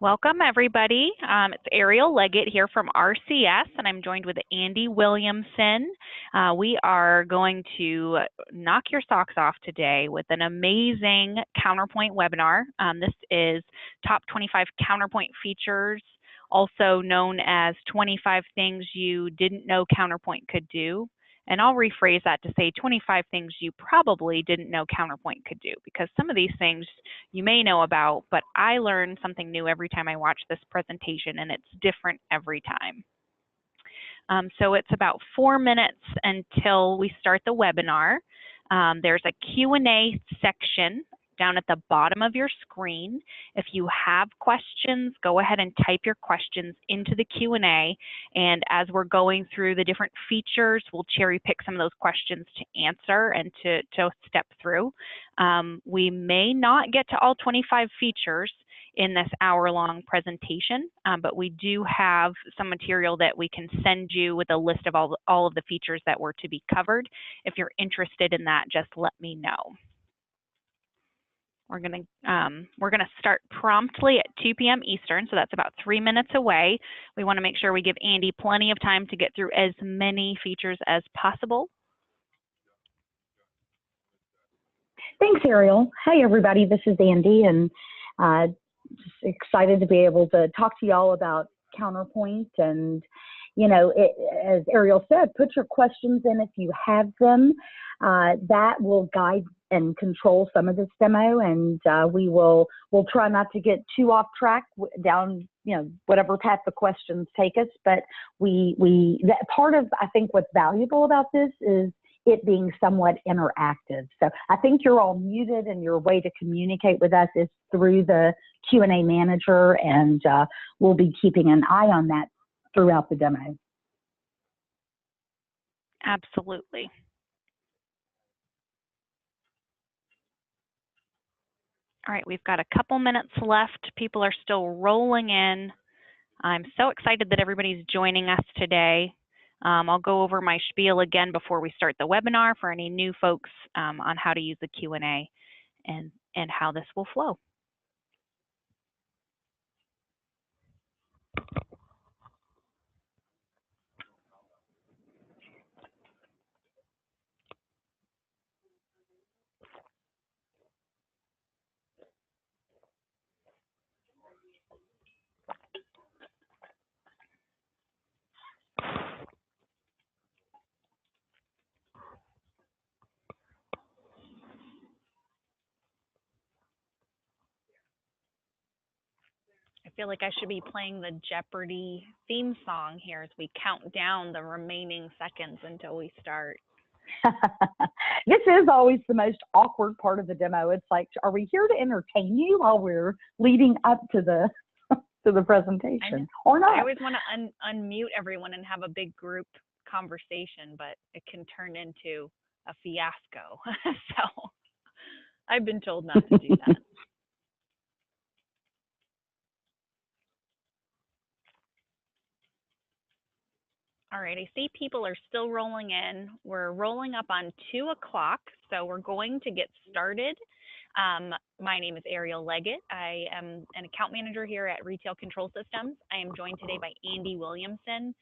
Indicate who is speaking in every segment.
Speaker 1: Welcome, everybody. It's Ariel Leggett here from RCS, and I'm joined with Andee Williamson. We are going to knock your socks off today with an amazing Counterpoint webinar. This is Top 25 Counterpoint Features, also known as 25 Things You Didn't Know Counterpoint Could Do. And I'll rephrase that to say 25 things you probably didn't know Counterpoint could do, because some of these things you may know about, but I learn something new every time I watch this presentation, and it's different every time. So it's about 4 minutes until we start the webinar. There's a Q&A section down at the bottom of your screen. If you have questions, go ahead and type your questions into the Q&A, and as we're going through the different features, we'll cherry pick some of those questions to answer and to step through. We may not get to all 25 features in this hour-long presentation, but we do have some material that we can send you with a list of all of the features that were to be covered. If you're interested in that, just let me know. We're gonna start promptly at 2 p.m. Eastern, so that's about 3 minutes away. We want to make sure we give Andee plenty of time to get through as many features as possible.
Speaker 2: Thanks, Ariel. Hey, everybody, this is Andee, and just excited to be able to talk to y'all about Counterpoint. And, you know, as Ariel said, put your questions in if you have them. That will guide and control some of this demo, and we'll try not to get too off track down, you know, whatever path the questions take us. But that part of, I think, what's valuable about this is it being somewhat interactive. So I think you're all muted, and your way to communicate with us is through the Q&A manager, and we'll be keeping an eye on that throughout the demo.
Speaker 1: Absolutely. All right, we've got a couple minutes left. People are still rolling in. I'm so excited that everybody's joining us today. I'll go over my spiel again before we start the webinar for any new folks on how to use the Q&A and how this will flow. I feel like I should be playing the Jeopardy theme song here as we count down the remaining seconds until we start.
Speaker 2: This is always the most awkward part of the demo. It's like, are we here to entertain you while we're leading up to the to the presentation, or not?
Speaker 1: I always want to unmute everyone and have a big group conversation, but it can turn into a fiasco. So I've been told not to do that. All right, I see people are still rolling in. We're rolling up on 2 o'clock, so we're going to get started. My name is Ariel Leggett. I am an account manager here at Retail Control Systems. I am joined today by Andee Williamson,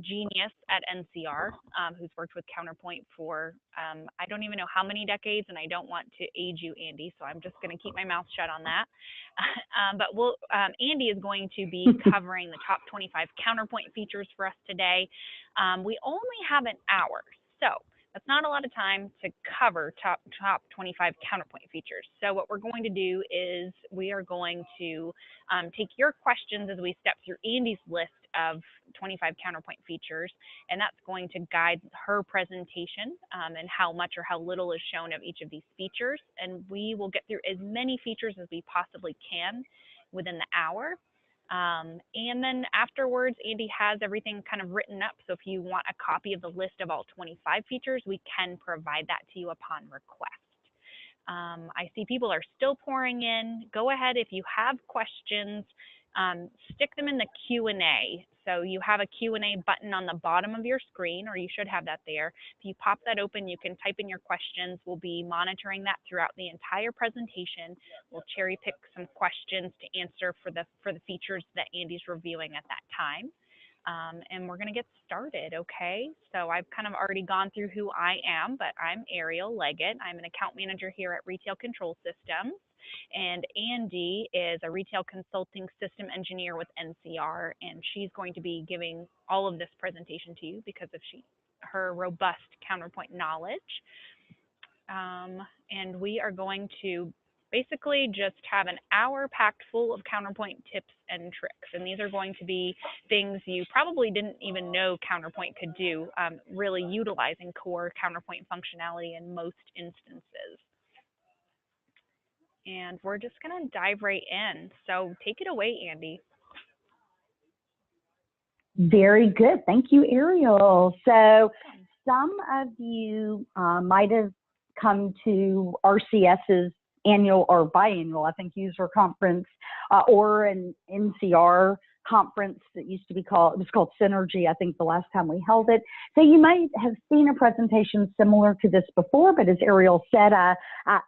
Speaker 1: genius at NCR, who's worked with Counterpoint for I don't even know how many decades, and I don't want to age you, Andee, so I'm just going to keep my mouth shut on that. But Andee is going to be covering the top 25 Counterpoint features for us today. We only have an hour, so that's not a lot of time to cover top 25 Counterpoint features. So what we're going to do is we are going to take your questions as we step through Andee's list of 25 Counterpoint features, and that's going to guide her presentation and how much or how little is shown of each of these features. And we will get through as many features as we possibly can within the hour. And then afterwards, Andee has everything kind of written up. So if you want a copy of the list of all 25 features, we can provide that to you upon request. I see people are still pouring in. Go ahead, if you have questions, stick them in the Q&A. So you have a Q&A button on the bottom of your screen, or you should have that there. If you pop that open, you can type in your questions. We'll be monitoring that throughout the entire presentation. We'll cherry pick some questions to answer for the features that Andee's reviewing at that time. And we're going to get started, okay? So I've kind of already gone through who I am, but I'm Ariel Leggett. I'm an account manager here at Retail Control Systems. And Andee is a retail consulting system engineer with NCR, and she's going to be giving all of this presentation to you because of her robust Counterpoint knowledge. And we are going to basically just have an hour packed full of Counterpoint tips and tricks. And these are going to be things you probably didn't even know Counterpoint could do, really utilizing core Counterpoint functionality in most instances. And we're just going to dive right in. So take it away, Andee.
Speaker 2: Very good. Thank you, Ariel. So some of you might have come to RCS's annual or biannual, I think, user conference or an NCR conference that used to be called, it was called Synergy, I think, the last time we held it. So you might have seen a presentation similar to this before, but as Ariel said, I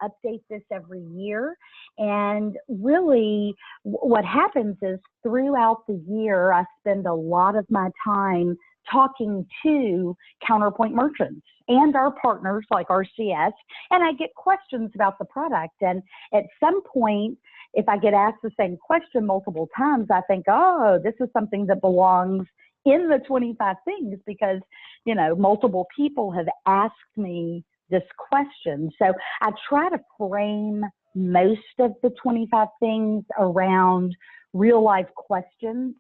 Speaker 2: update this every year. And really what happens is throughout the year, I spend a lot of my time talking to Counterpoint merchants and our partners like RCS, and I get questions about the product. And at some point, if I get asked the same question multiple times, I think, oh, this is something that belongs in the 25 things because, you know, multiple people have asked me this question. So I try to frame most of the 25 things around real life questions.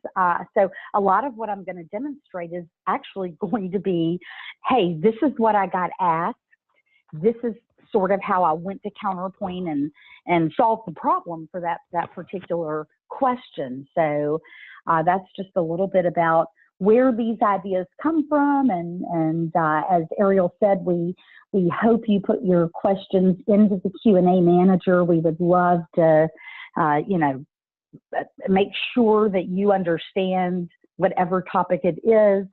Speaker 2: So a lot of what I'm going to demonstrate is actually going to be, hey, this is what I got asked. This is sort of how I went to Counterpoint and solved the problem for that particular question. So that's just a little bit about where these ideas come from. And as Ariel said, we hope you put your questions into the Q&A manager. We would love to, you know, make sure that you understand whatever topic it is.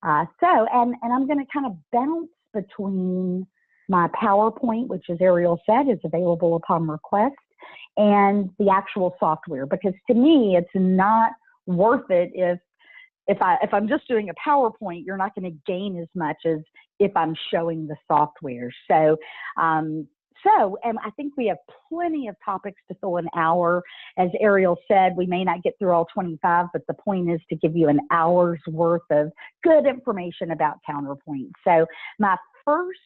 Speaker 2: And I'm going to kind of bounce between my PowerPoint, which, as Ariel said, is available upon request, and the actual software, because to me, it's not worth it if I'm just doing a PowerPoint, you're not going to gain as much as if I'm showing the software. So, and I think we have plenty of topics to fill an hour. As Ariel said, we may not get through all 25, but the point is to give you an hour's worth of good information about Counterpoint. So my first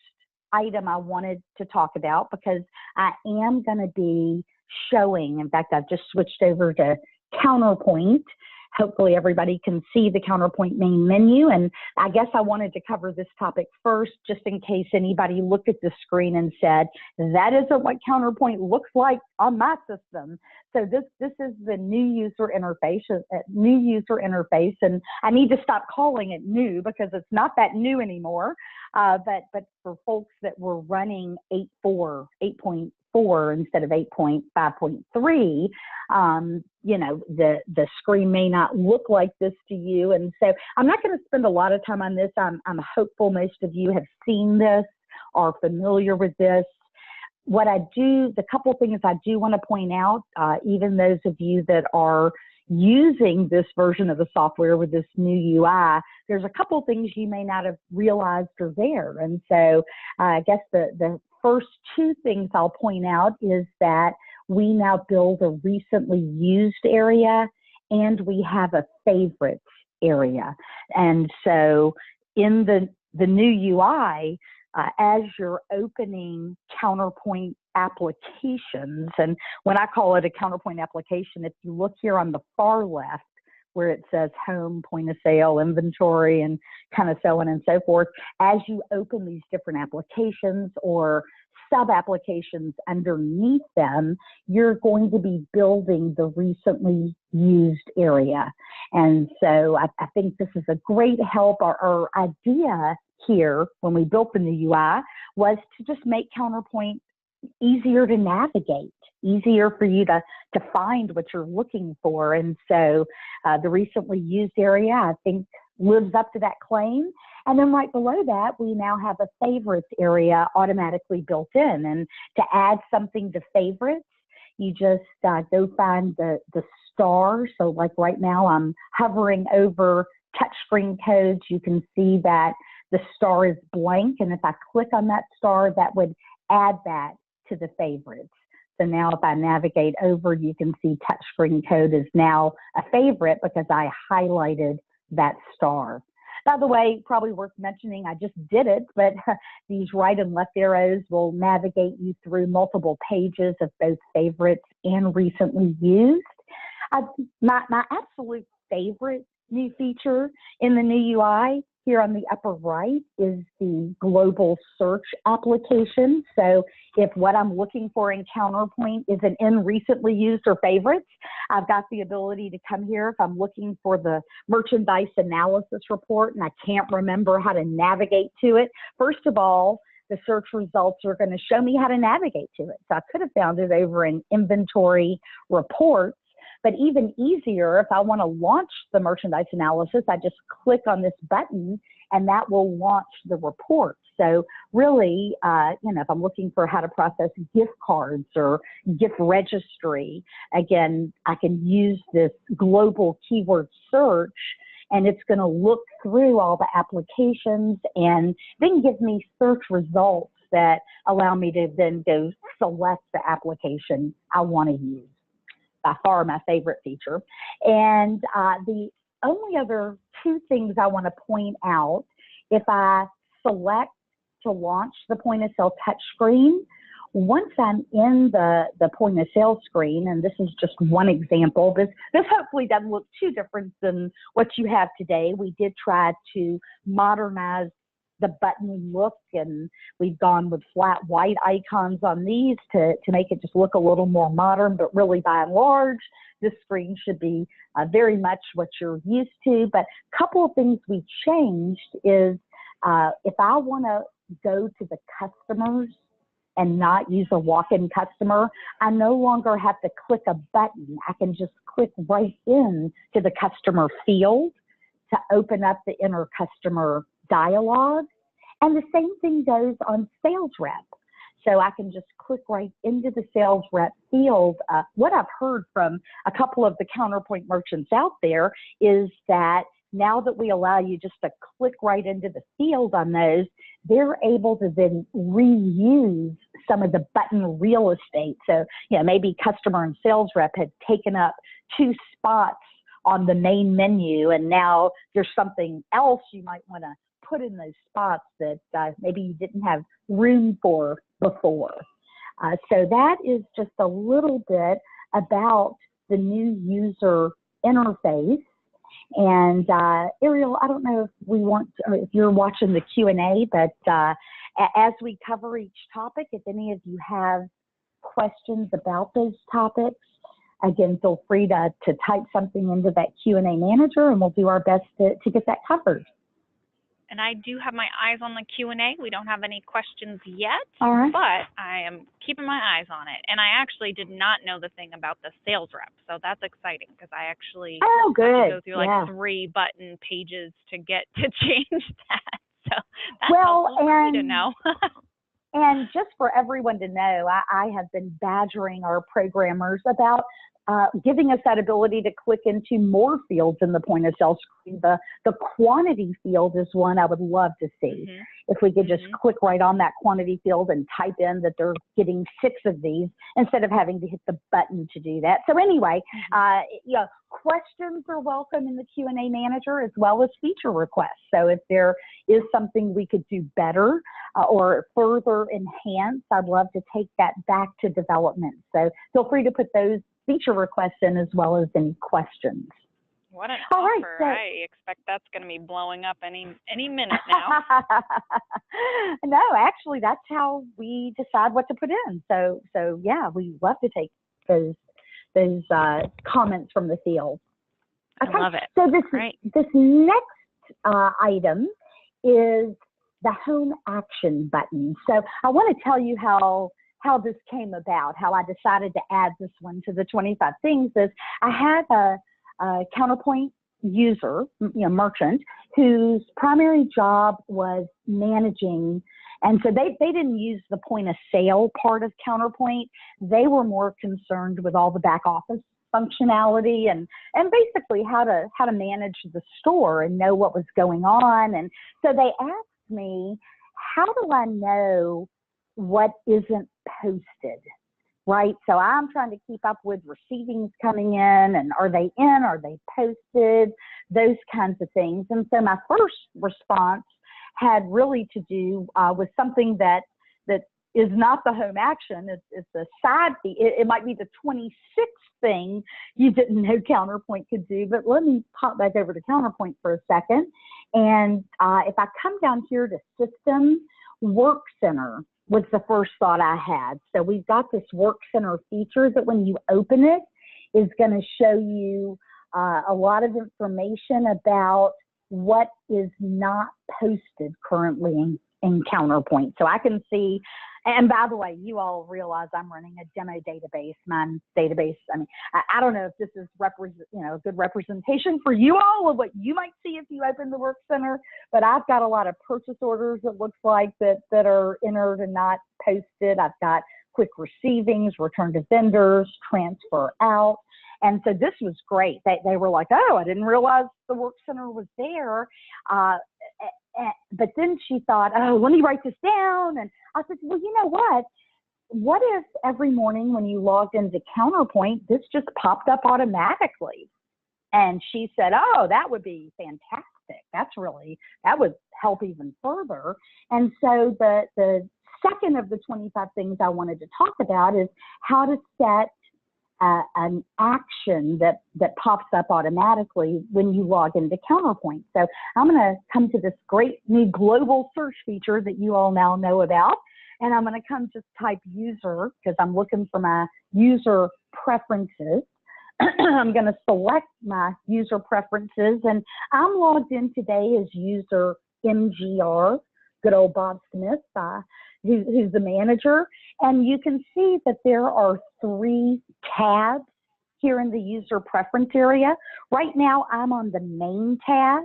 Speaker 2: item I wanted to talk about, because I am going to be showing, in fact, I've just switched over to Counterpoint. Hopefully everybody can see the Counterpoint main menu. And I guess I wanted to cover this topic first, just in case anybody looked at the screen and said, that isn't what Counterpoint looks like on my system. So this is the new user interface, and I need to stop calling it new because it's not that new anymore. But for folks that were running 8.4 instead of 8.5.3, you know, the screen may not look like this to you. And so I'm not going to spend a lot of time on this. I'm hopeful most of you have seen this, are familiar with this. What I do, the couple things I do want to point out, even those of you that are using this version of the software with this new UI, there's a couple things you may not have realized are there. And so I guess the first two things I'll point out is that we now build a recently used area and we have a favorites area. And so in the new UI, as you're opening Counterpoint applications, and when I call it a Counterpoint application, if you look here on the far left where it says home, point of sale, inventory, and kind of so on and so forth, as you open these different applications or sub-applications underneath them, you're going to be building the recently used area. And so I think this is a great help. Our idea here when we built the new UI was to just make Counterpoint easier to navigate. easier for you to find what you're looking for. And so the recently used area, I think, lives up to that claim. And then right below that, we now have a favorites area automatically built in. And to add something to favorites, you just go find the star. So like right now, I'm hovering over touchscreen codes. You can see that the star is blank. And if I click on that star, that would add that to the favorites. So now if I navigate over, you can see touchscreen code is now a favorite because I highlighted that star. By the way, probably worth mentioning, I just did it, but these right and left arrows will navigate you through multiple pages of both favorites and recently used. My absolute favorite new feature in the new UI here on the upper right is the global search application. So if what I'm looking for in Counterpoint isn't in recently used or favorites, I've got the ability to come here if I'm looking for the merchandise analysis report and I can't remember how to navigate to it. First of all, the search results are going to show me how to navigate to it. So I could have found it over in inventory reports. But even easier, if I want to launch the merchandise analysis, I just click on this button and that will launch the report. So really, if I'm looking for how to process gift cards or gift registry, again, I can use this global keyword search and it's going to look through all the applications and then give me search results that allow me to then go select the application I want to use. By far my favorite feature. And the only other two things I want to point out, if I select to launch the point of sale touch screen, once I'm in the point of sale screen, and this is just one example, this hopefully doesn't look too different than what you have today. We did try to modernize the button look, and we've gone with flat white icons on these to make it just look a little more modern, but really by and large, this screen should be very much what you're used to. But a couple of things we changed is if I want to go to the customers and not use a walk-in customer, I no longer have to click a button. I can just click right in to the customer field to open up the inner customer dialogue. And the same thing goes on sales rep. So I can just click right into the sales rep field. What I've heard from a couple of the Counterpoint merchants out there is that now that we allow you just to click right into the field on those, they're able to then reuse some of the button real estate. So, maybe customer and sales rep had taken up 2 spots on the main menu, and now there's something else you might want to put in those spots that maybe you didn't have room for before. So that is just a little bit about the new user interface. And Ariel, I don't know if you're watching the Q&A, but as we cover each topic, if any of you have questions about those topics, again, feel free to type something into that Q&A manager, and we'll do our best to get that covered.
Speaker 1: And I do have my eyes on the Q&A. We don't have any questions yet,
Speaker 2: right.
Speaker 1: But I am keeping my eyes on it. And I actually did not know the thing about the sales rep, so that's exciting because I actually have to go through like 3 button pages to get to change that. So that's helpful for me to know.
Speaker 2: And just for everyone to know, I have been badgering our programmers about giving us that ability to click into more fields in the point of sale screen. The quantity field is one I would love to see. Mm-hmm. If we could just click right on that quantity field and type in that they're getting 6 of these instead of having to hit the button to do that. So anyway, questions are welcome in the Q&A manager as well as feature requests. So if there is something we could do better or further enhance, I'd love to take that back to development. So feel free to put those feature requests in as well as any questions.
Speaker 1: What an offer. Right, so, I expect that's going to be blowing up any minute now.
Speaker 2: No, actually, that's how we decide what to put in. So yeah, we love to take those comments from the field. Okay.
Speaker 1: I love it.
Speaker 2: So this next item is the home action button. So I want to tell you how how this came about, how I decided to add this one to the 25 things is I had a Counterpoint user, merchant, whose primary job was managing. And so they didn't use the point of sale part of Counterpoint. They were more concerned with all the back office functionality and basically how to manage the store and know what was going on. And so they asked me, how do I know what isn't posted? Right? So I'm trying to keep up with receivings coming in, and are they in, are they posted, those kinds of things. And so my first response had really to do with something that is not the home action. It's a side fee. It might be the 26th thing you didn't know Counterpoint could do, but let me pop back over to Counterpoint for a second. And if I come down here to System, Work Center was the first thought I had. So we've got this Work Center feature that when you open it is going to show you a lot of information about what is not posted currently in Counterpoint. So I can see, and by the way, you all realize I'm running a demo database. My database, I mean, I don't know if this is a good representation for you all of what you might see if you open the Work Center, but I've got a lot of purchase orders, it looks like, that are entered and not posted. I've got quick receivings, return to vendors, transfer out. And so this was great. They were like, oh, I didn't realize the Work Center was there. But then she thought, oh, let me write this down. And I said, well, you know what? What if every morning when you logged into Counterpoint, this just popped up automatically? And she said, oh, that would be fantastic. That would help even further. And so the second of the 25 things I wanted to talk about is how to set an action that pops up automatically when you log into Counterpoint. So I'm going to come to this great new global search feature that you all now know about. And I'm going to come just type user because I'm looking for my user preferences. I'm going to select my user preferences, and I'm logged in today as user MGR, good old Bob Smith, who's the manager. And you can see that there are 3 tabs here in the user preference area. Right now, I'm on the main tab.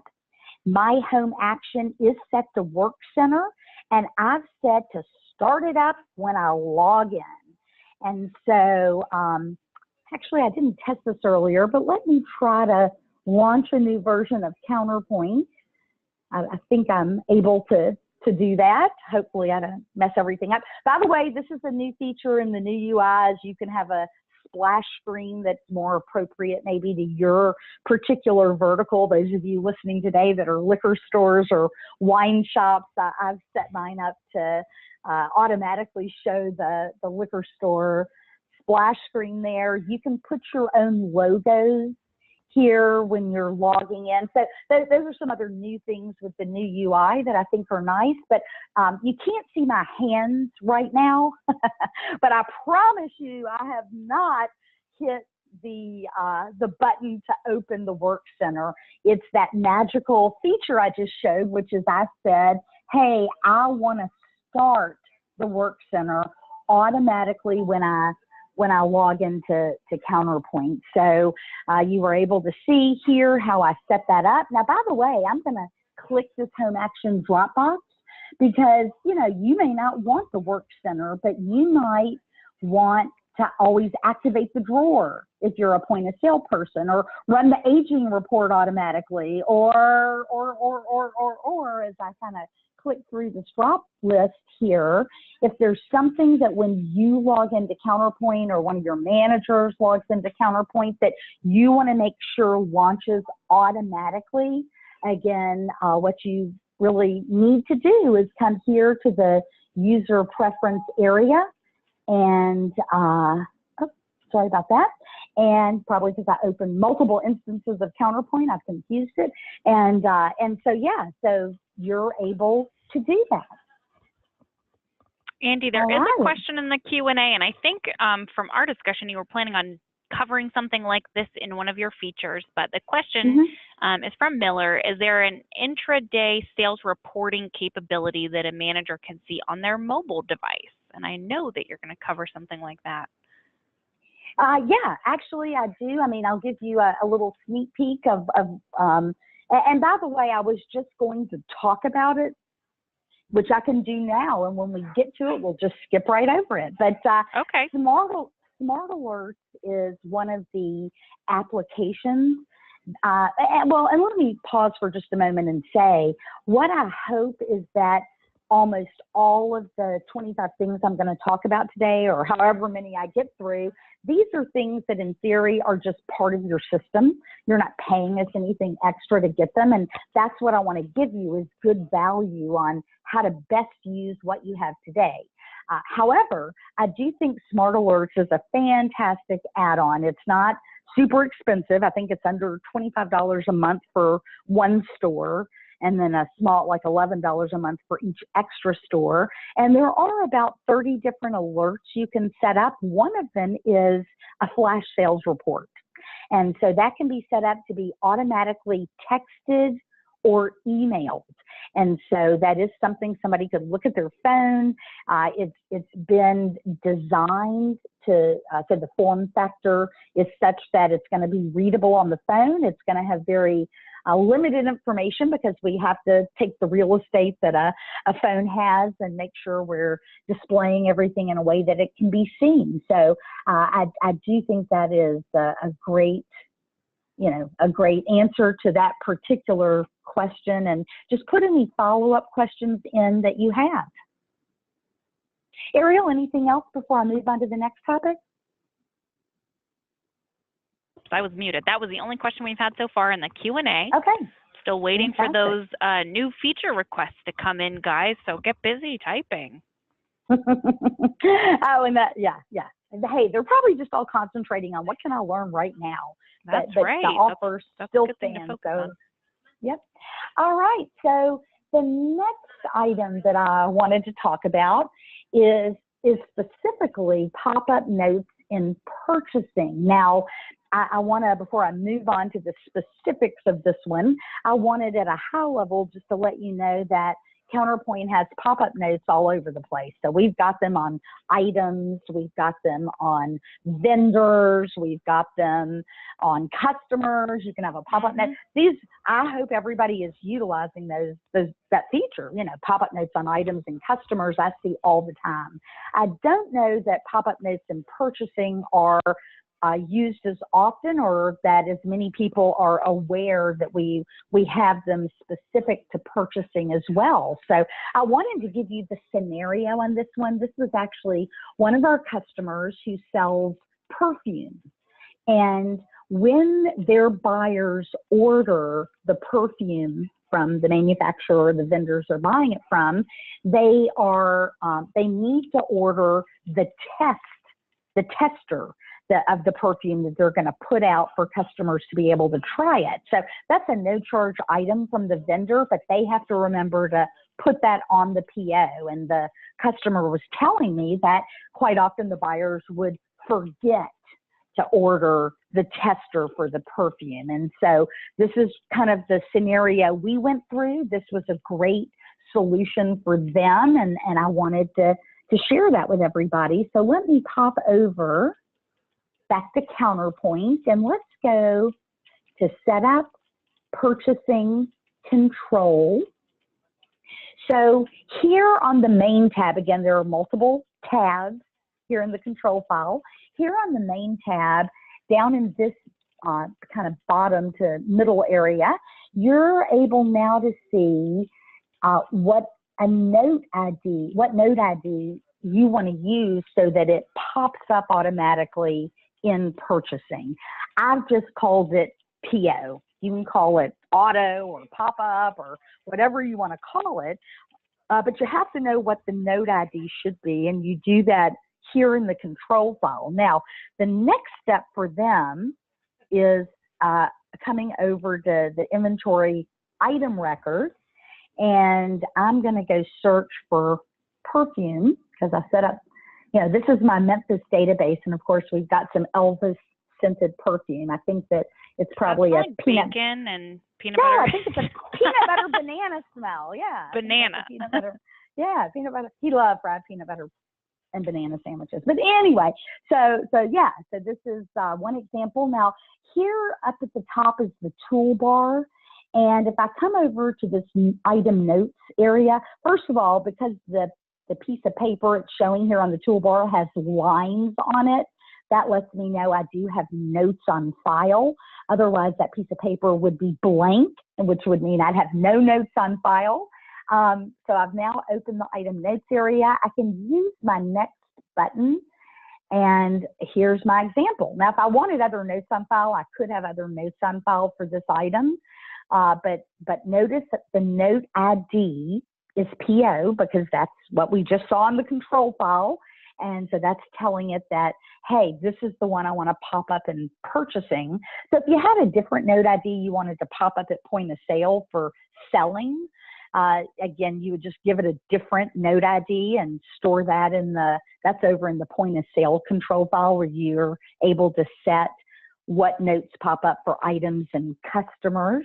Speaker 2: My home action is set to Work Center, and I've set to start it up when I log in. And so, actually, I didn't test this earlier, but let me try to launch a new version of Counterpoint. I think I'm able to do that. Hopefully I don't mess everything up. By the way, this is a new feature in the new UIs. You can have a splash screen that's more appropriate maybe to your particular vertical. Those of you listening today that are liquor stores or wine shops, I've set mine up to automatically show the liquor store splash screen there. You can put your own logos here when you're logging in. So those are some other new things with the new UI that I think are nice, but you can't see my hands right now, but I promise you I have not hit the button to open the Work Center. It's that magical feature I just showed, which is I said, hey, I want to start the Work Center automatically when I log into Counterpoint. So you were able to see here how I set that up. Now, by the way, I'm going to click this home action drop box because, you may not want the Work Center, but you might want to always activate the drawer if you're a point of sale person, or run the aging report automatically, or as I kind of click through this drop list here, if there's something that when you log into Counterpoint or one of your managers logs into Counterpoint that you want to make sure launches automatically, again, what you really need to do is come here to the user preference area and, sorry about that. And probably because I opened multiple instances of Counterpoint, I've confused it. And so, yeah, so you're able to do that.
Speaker 1: Andee, there is a question in the Q&A, and I think from our discussion, you were planning on covering something like this in one of your features, but the question is from Miller. Is there an intraday sales reporting capability that a manager can see on their mobile device? and I know that you're going to cover something like that.
Speaker 2: Yeah, actually I do. I mean, I'll give you a little sneak peek and by the way, I was just going to talk about it, which I can do now. And when we get to it, we'll just skip right over it. But
Speaker 1: okay.
Speaker 2: Smart Alerts is one of the applications. And let me pause for just a moment and say, what I hope is that almost all of the 25 things I'm going to talk about today, or however many I get through, these are things that in theory are just part of your system. You're not paying us anything extra to get them. And that's what I want to give you, is good value on how to best use what you have today. However, I do think Smart Alerts is a fantastic add-on. It's not super expensive. I think it's under $25 a month for one store, and then a small, like $11 a month for each extra store. And there are about 30 different alerts you can set up. One of them is a flash sales report. And so that can be set up to be automatically texted or emailed. And so that is something somebody could look at their phone. It's been designed to, so the form factor is such that it's going to be readable on the phone. It's going to have very limited information, because we have to take the real estate that a phone has and make sure we're displaying everything in a way that it can be seen. So I do think that is a great answer to that particular question, and just put any follow-up questions in that you have. Ariel, anything else before I move on to the next topic?
Speaker 1: I was muted. That was the only question we've had so far in the Q&A.
Speaker 2: Okay.
Speaker 1: Still waiting
Speaker 2: Fantastic.
Speaker 1: for those new feature requests to come in, guys. So get busy typing.
Speaker 2: Oh, and that, yeah. Hey, they're probably just all concentrating on what can I learn right now.
Speaker 1: That's
Speaker 2: but
Speaker 1: right.
Speaker 2: The offer
Speaker 1: that's
Speaker 2: still
Speaker 1: a good thing to
Speaker 2: stands.
Speaker 1: focus on.
Speaker 2: Yep. All right. So the next item that I wanted to talk about is specifically pop-up notes in purchasing. Now, I want to, before I move on to the specifics of this one, I wanted at a high level just to let you know that Counterpoint has pop-up notes all over the place. So we've got them on items, we've got them on vendors, we've got them on customers. You can have a pop-up note. These, I hope everybody is utilizing that feature. You know, pop-up notes on items and customers, I see all the time. I don't know that pop-up notes in purchasing are used as often, or that as many people are aware that we have them specific to purchasing as well. So I wanted to give you the scenario on this one. This was actually one of our customers who sells perfume. And when their buyers order the perfume from the manufacturer or the vendors they're buying it from, they need to order the tester of the perfume that they're going to put out for customers to be able to try it. So that's a no charge item from the vendor, but they have to remember to put that on the PO. And the customer was telling me that quite often the buyers would forget to order the tester for the perfume. And so this is kind of the scenario we went through. This was a great solution for them, and I wanted to share that with everybody. So let me pop over back to Counterpoint, and let's go to Setup, Purchasing, Control. So here on the main tab, again, there are multiple tabs here in the control file. Here on the main tab, down in this kind of bottom to middle area, you're able now to see what note ID you want to use so that it pops up automatically in purchasing. I've just called it PO. You can call it auto or pop-up or whatever you want to call it, but you have to know what the note ID should be, and you do that here in the control file. Now, the next step for them is coming over to the inventory item record, and I'm going to go search for perfume because I set up, this is my Memphis database, and of course we've got some Elvis scented perfume. I think that it's probably
Speaker 1: like
Speaker 2: a peanut
Speaker 1: bacon and peanut butter.
Speaker 2: I think it's a peanut butter banana smell. Yeah.
Speaker 1: Banana.
Speaker 2: Peanut butter. Yeah, peanut butter. He loved fried peanut butter and banana sandwiches. But anyway, so yeah, so this is one example. Now, here up at the top is the toolbar. And if I come over to this item notes area, first of all, because the piece of paper it's showing here on the toolbar has lines on it, that lets me know I do have notes on file. Otherwise, that piece of paper would be blank, which would mean I'd have no notes on file. So I've now opened the item notes area. I can use my next button, and here's my example. Now, if I wanted other notes on file, I could have other notes on file for this item. But notice that the note ID is PO because that's what we just saw in the control file. And so that's telling it that, hey, this is the one I want to pop up in purchasing. So if you had a different note ID you wanted to pop up at point of sale for selling, again, you would just give it a different note ID and store that that's over in the point of sale control file where you're able to set what notes pop up for items and customers.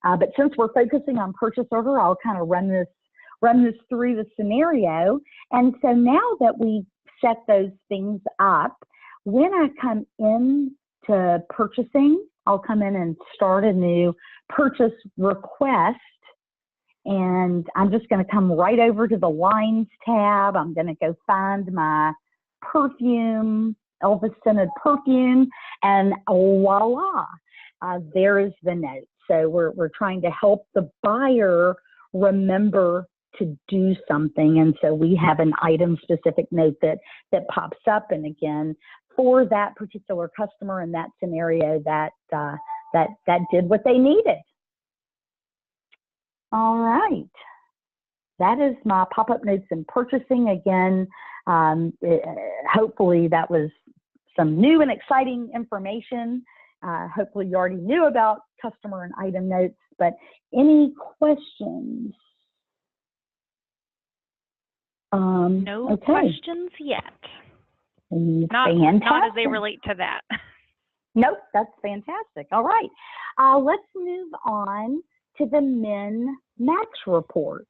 Speaker 2: But since we're focusing on purchase order, I'll kind of run this through the scenario. And so now that we've set those things up, when I come in to purchasing, I'll come in and start a new purchase request. And I'm just going to come right over to the lines tab. I'm going to go find my perfume, Elvis scented perfume, and voila, there is the note. So we're trying to help the buyer remember to do something. And so we have an item specific note that pops up. And again, for that particular customer in that scenario, that did what they needed. All right. That is my pop-up notes in purchasing. Again, hopefully that was some new and exciting information. Hopefully you already knew about customer and item notes, but any questions?
Speaker 1: No questions yet. Not as they relate to that.
Speaker 2: Nope, that's fantastic. All right, let's move on to the min-max report.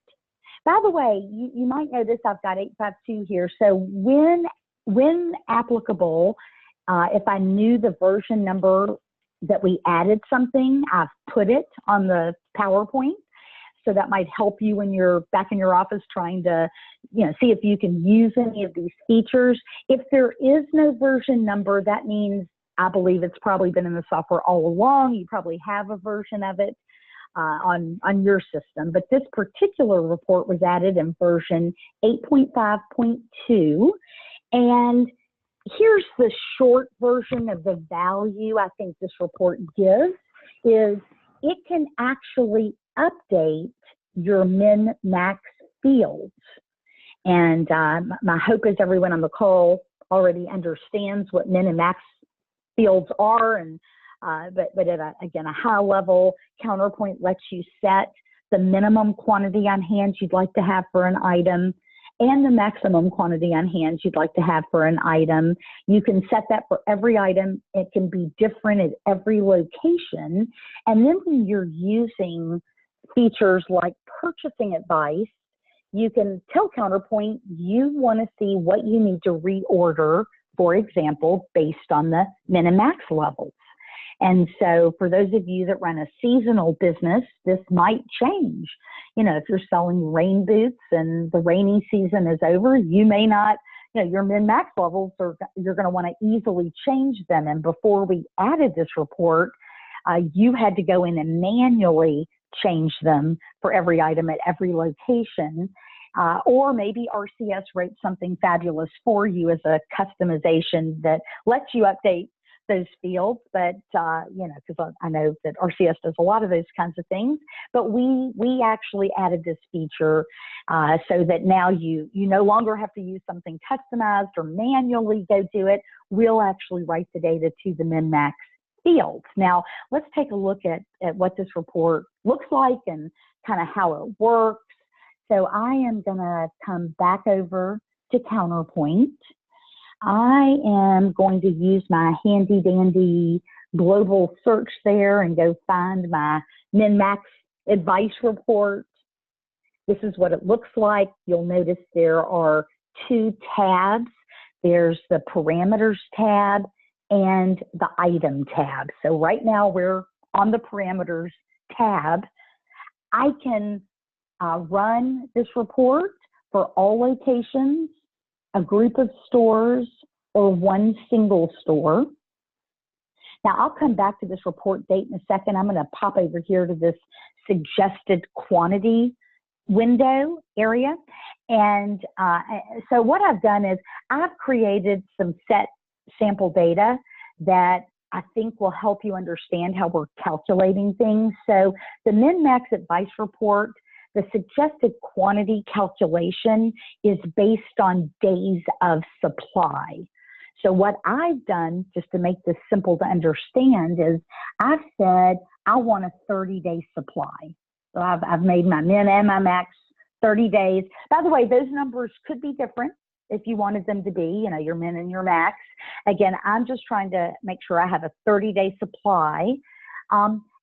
Speaker 2: By the way, you might notice I've got 852 here. So when applicable, if I knew the version number that we added something, I've put it on the PowerPoint. So that might help you when you're back in your office trying to, see if you can use any of these features. If there is no version number, that means I believe it's probably been in the software all along. You probably have a version of it on your system. But this particular report was added in version 8.5.2. And here's the short version of the value I think this report gives is it can actually update your min-max fields. And my hope is everyone on the call already understands what min and max fields are. And but at a high level, Counterpoint lets you set the minimum quantity on hand you'd like to have for an item and the maximum quantity on hand you'd like to have for an item. You can set that for every item. It can be different at every location. And then when you're using features like purchasing advice, you can tell Counterpoint you want to see what you need to reorder, for example, based on the min and max levels. And so for those of you that run a seasonal business, this might change. If you're selling rain boots and the rainy season is over, you may not, your min-max levels you're going to want to easily change them. And before we added this report, you had to go in and manually change them for every item at every location. Or maybe RCS wrote something fabulous for you as a customization that lets you update those fields, but because I know that RCS does a lot of those kinds of things, but we actually added this feature so that now you no longer have to use something customized or manually go do it. We'll actually write the data to the min-max fields. Now, let's take a look at what this report looks like and kind of how it works. So I am going to come back over to Counterpoint. I am going to use my handy dandy global search there and go find my min-max advice report. This is what it looks like. You'll notice there are two tabs. There's the parameters tab and the item tab. So right now we're on the parameters tab. I can run this report for all locations, a group of stores, or one single store. Now, I'll come back to this report date in a second. I'm going to pop over here to this suggested quantity window area. And so what I've done is I've created some set sample data that I think will help you understand how we're calculating things. So the min-max advice report, the suggested quantity calculation is based on days of supply. So what I've done, just to make this simple to understand, is I've said I want a 30-day supply. So I've made my min and my max 30 days. By the way, those numbers could be different if you wanted them to be, you know, your min and your max. Again, I'm just trying to make sure I have a 30-day supply.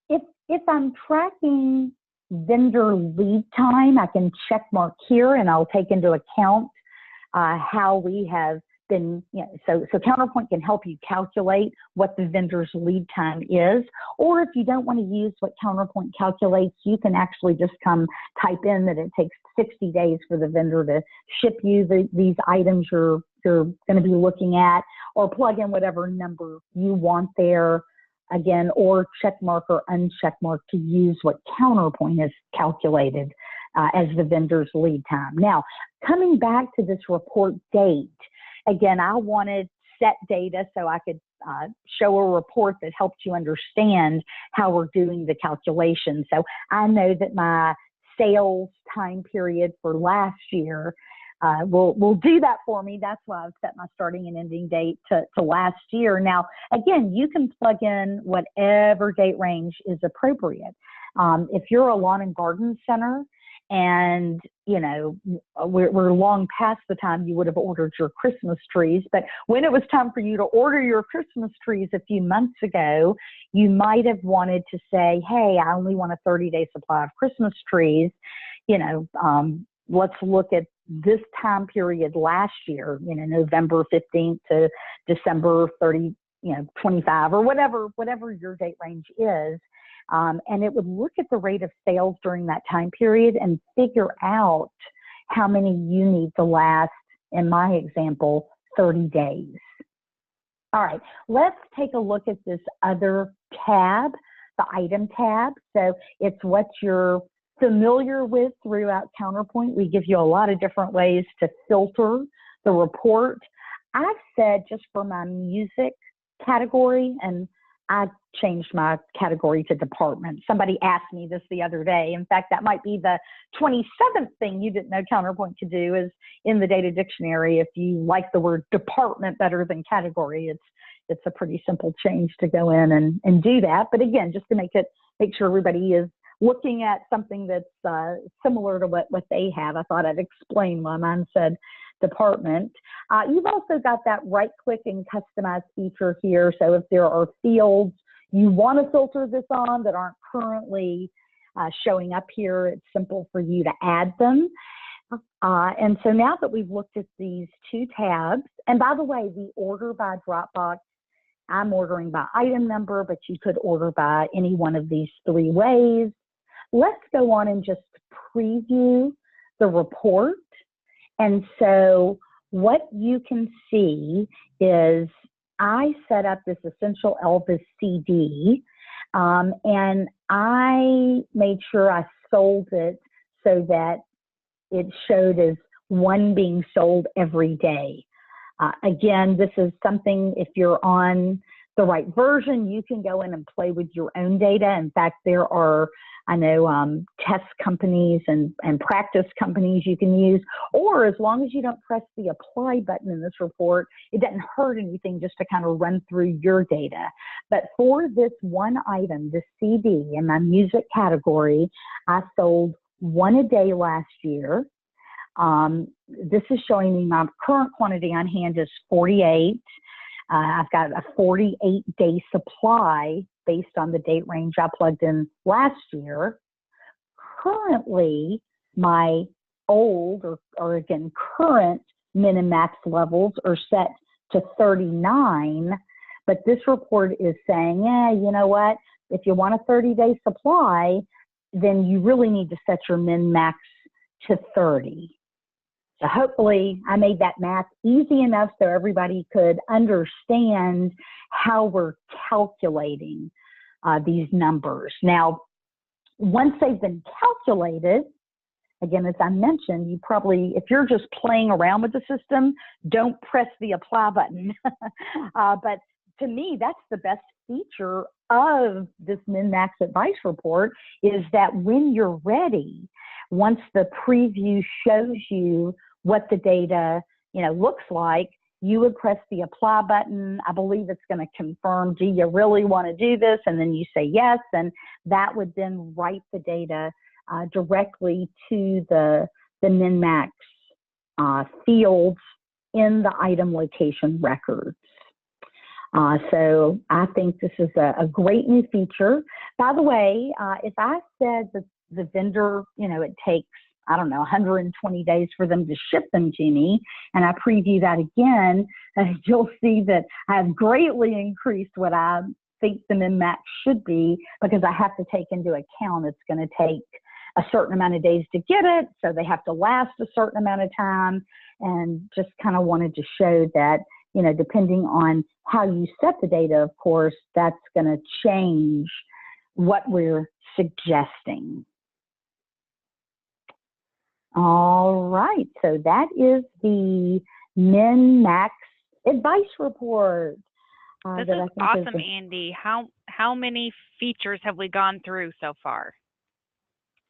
Speaker 2: If I'm tracking vendor lead time, I can check mark here and I'll take into account how we have been, you know, so Counterpoint can help you calculate what the vendor's lead time is. Or if you don't want to use what Counterpoint calculates, you can actually just come type in that it takes 60 days for the vendor to ship you these items you're going to be looking at, or plug in whatever number you want there. Again, or check mark or uncheck mark to use what Counterpoint has calculated as the vendor's lead time. Now, coming back to this report date, again, I wanted set data so I could show a report that helped you understand how we're doing the calculation. So I know that my sales time period for last year will do that for me. That's why I've set my starting and ending date to last year. Now, again, you can plug in whatever date range is appropriate. If you're a lawn and garden center and, you know, we're long past the time you would have ordered your Christmas trees, but when it was time for you to order your Christmas trees a few months ago, you might have wanted to say, hey, I only want a 30-day supply of Christmas trees. You know, let's look at this time period last year, you know, November 15th to December 30, you know, 25 or whatever your date range is. And it would look at the rate of sales during that time period and figure out how many you need to last, in my example, 30 days. All right, let's take a look at this other tab, the item tab. So it's what you're familiar with throughout Counterpoint. We give you a lot of different ways to filter the report. I've said just for my music category, and I changed my category to department. Somebody asked me this the other day. In fact, that might be the 27th thing you didn't know Counterpoint could do is in the data dictionary. If you like the word department better than category, it's a pretty simple change to go in and do that. But again, just to make sure everybody is looking at something that's similar to what they have, I thought I'd explain why mine said department. You've also got that right-click and customize feature here. So if there are fields you want to filter this on that aren't currently showing up here, it's simple for you to add them. And so now that we've looked at these two tabs, and by the way, the order by Dropbox, I'm ordering by item number, but you could order by any one of these three ways. Let's go on and just preview the report. And so what you can see is I set up this Essential Elvis CD, and I made sure I sold it so that it showed as one being sold every day. Again, this is something, if you're on the right version, you can go in and play with your own data. In fact, there are, I know, test companies and practice companies you can use, or as long as you don't press the apply button in this report, it doesn't hurt anything just to kind of run through your data. But for this one item, the CD in my music category, I sold one a day last year. This is showing me my current quantity on hand is 48. I've got a 48-day supply based on the date range I plugged in last year. Currently, my old, or again, current min and max levels are set to 39, but this report is saying, yeah, you know what? If you want a 30-day supply, then you really need to set your min max to 30. So hopefully I made that math easy enough so everybody could understand how we're calculating these numbers. Now, once they've been calculated, again, as I mentioned, you probably, if you're just playing around with the system, don't press the apply button. But to me, that's the best feature of this min-max advice report, is that when you're ready, once the preview shows you what the data, looks like, you would press the apply button. I believe it's going to confirm, do you really want to do this? And then you say yes, and that would then write the data directly to the min-max fields in the item location records. So I think this is a great new feature. By the way, if I said that the vendor, it takes, I don't know, 120 days for them to ship them to me, and I preview that again, you'll see that I've greatly increased what I think the min-max should be, because I have to take into account it's going to take a certain amount of days to get it, so they have to last a certain amount of time, and just kind of wanted to show that, depending on how you set the data, of course, that's going to change what we're suggesting. All right, so that is the min-max advice report.
Speaker 1: This is awesome, Andee. How many features have we gone through so far?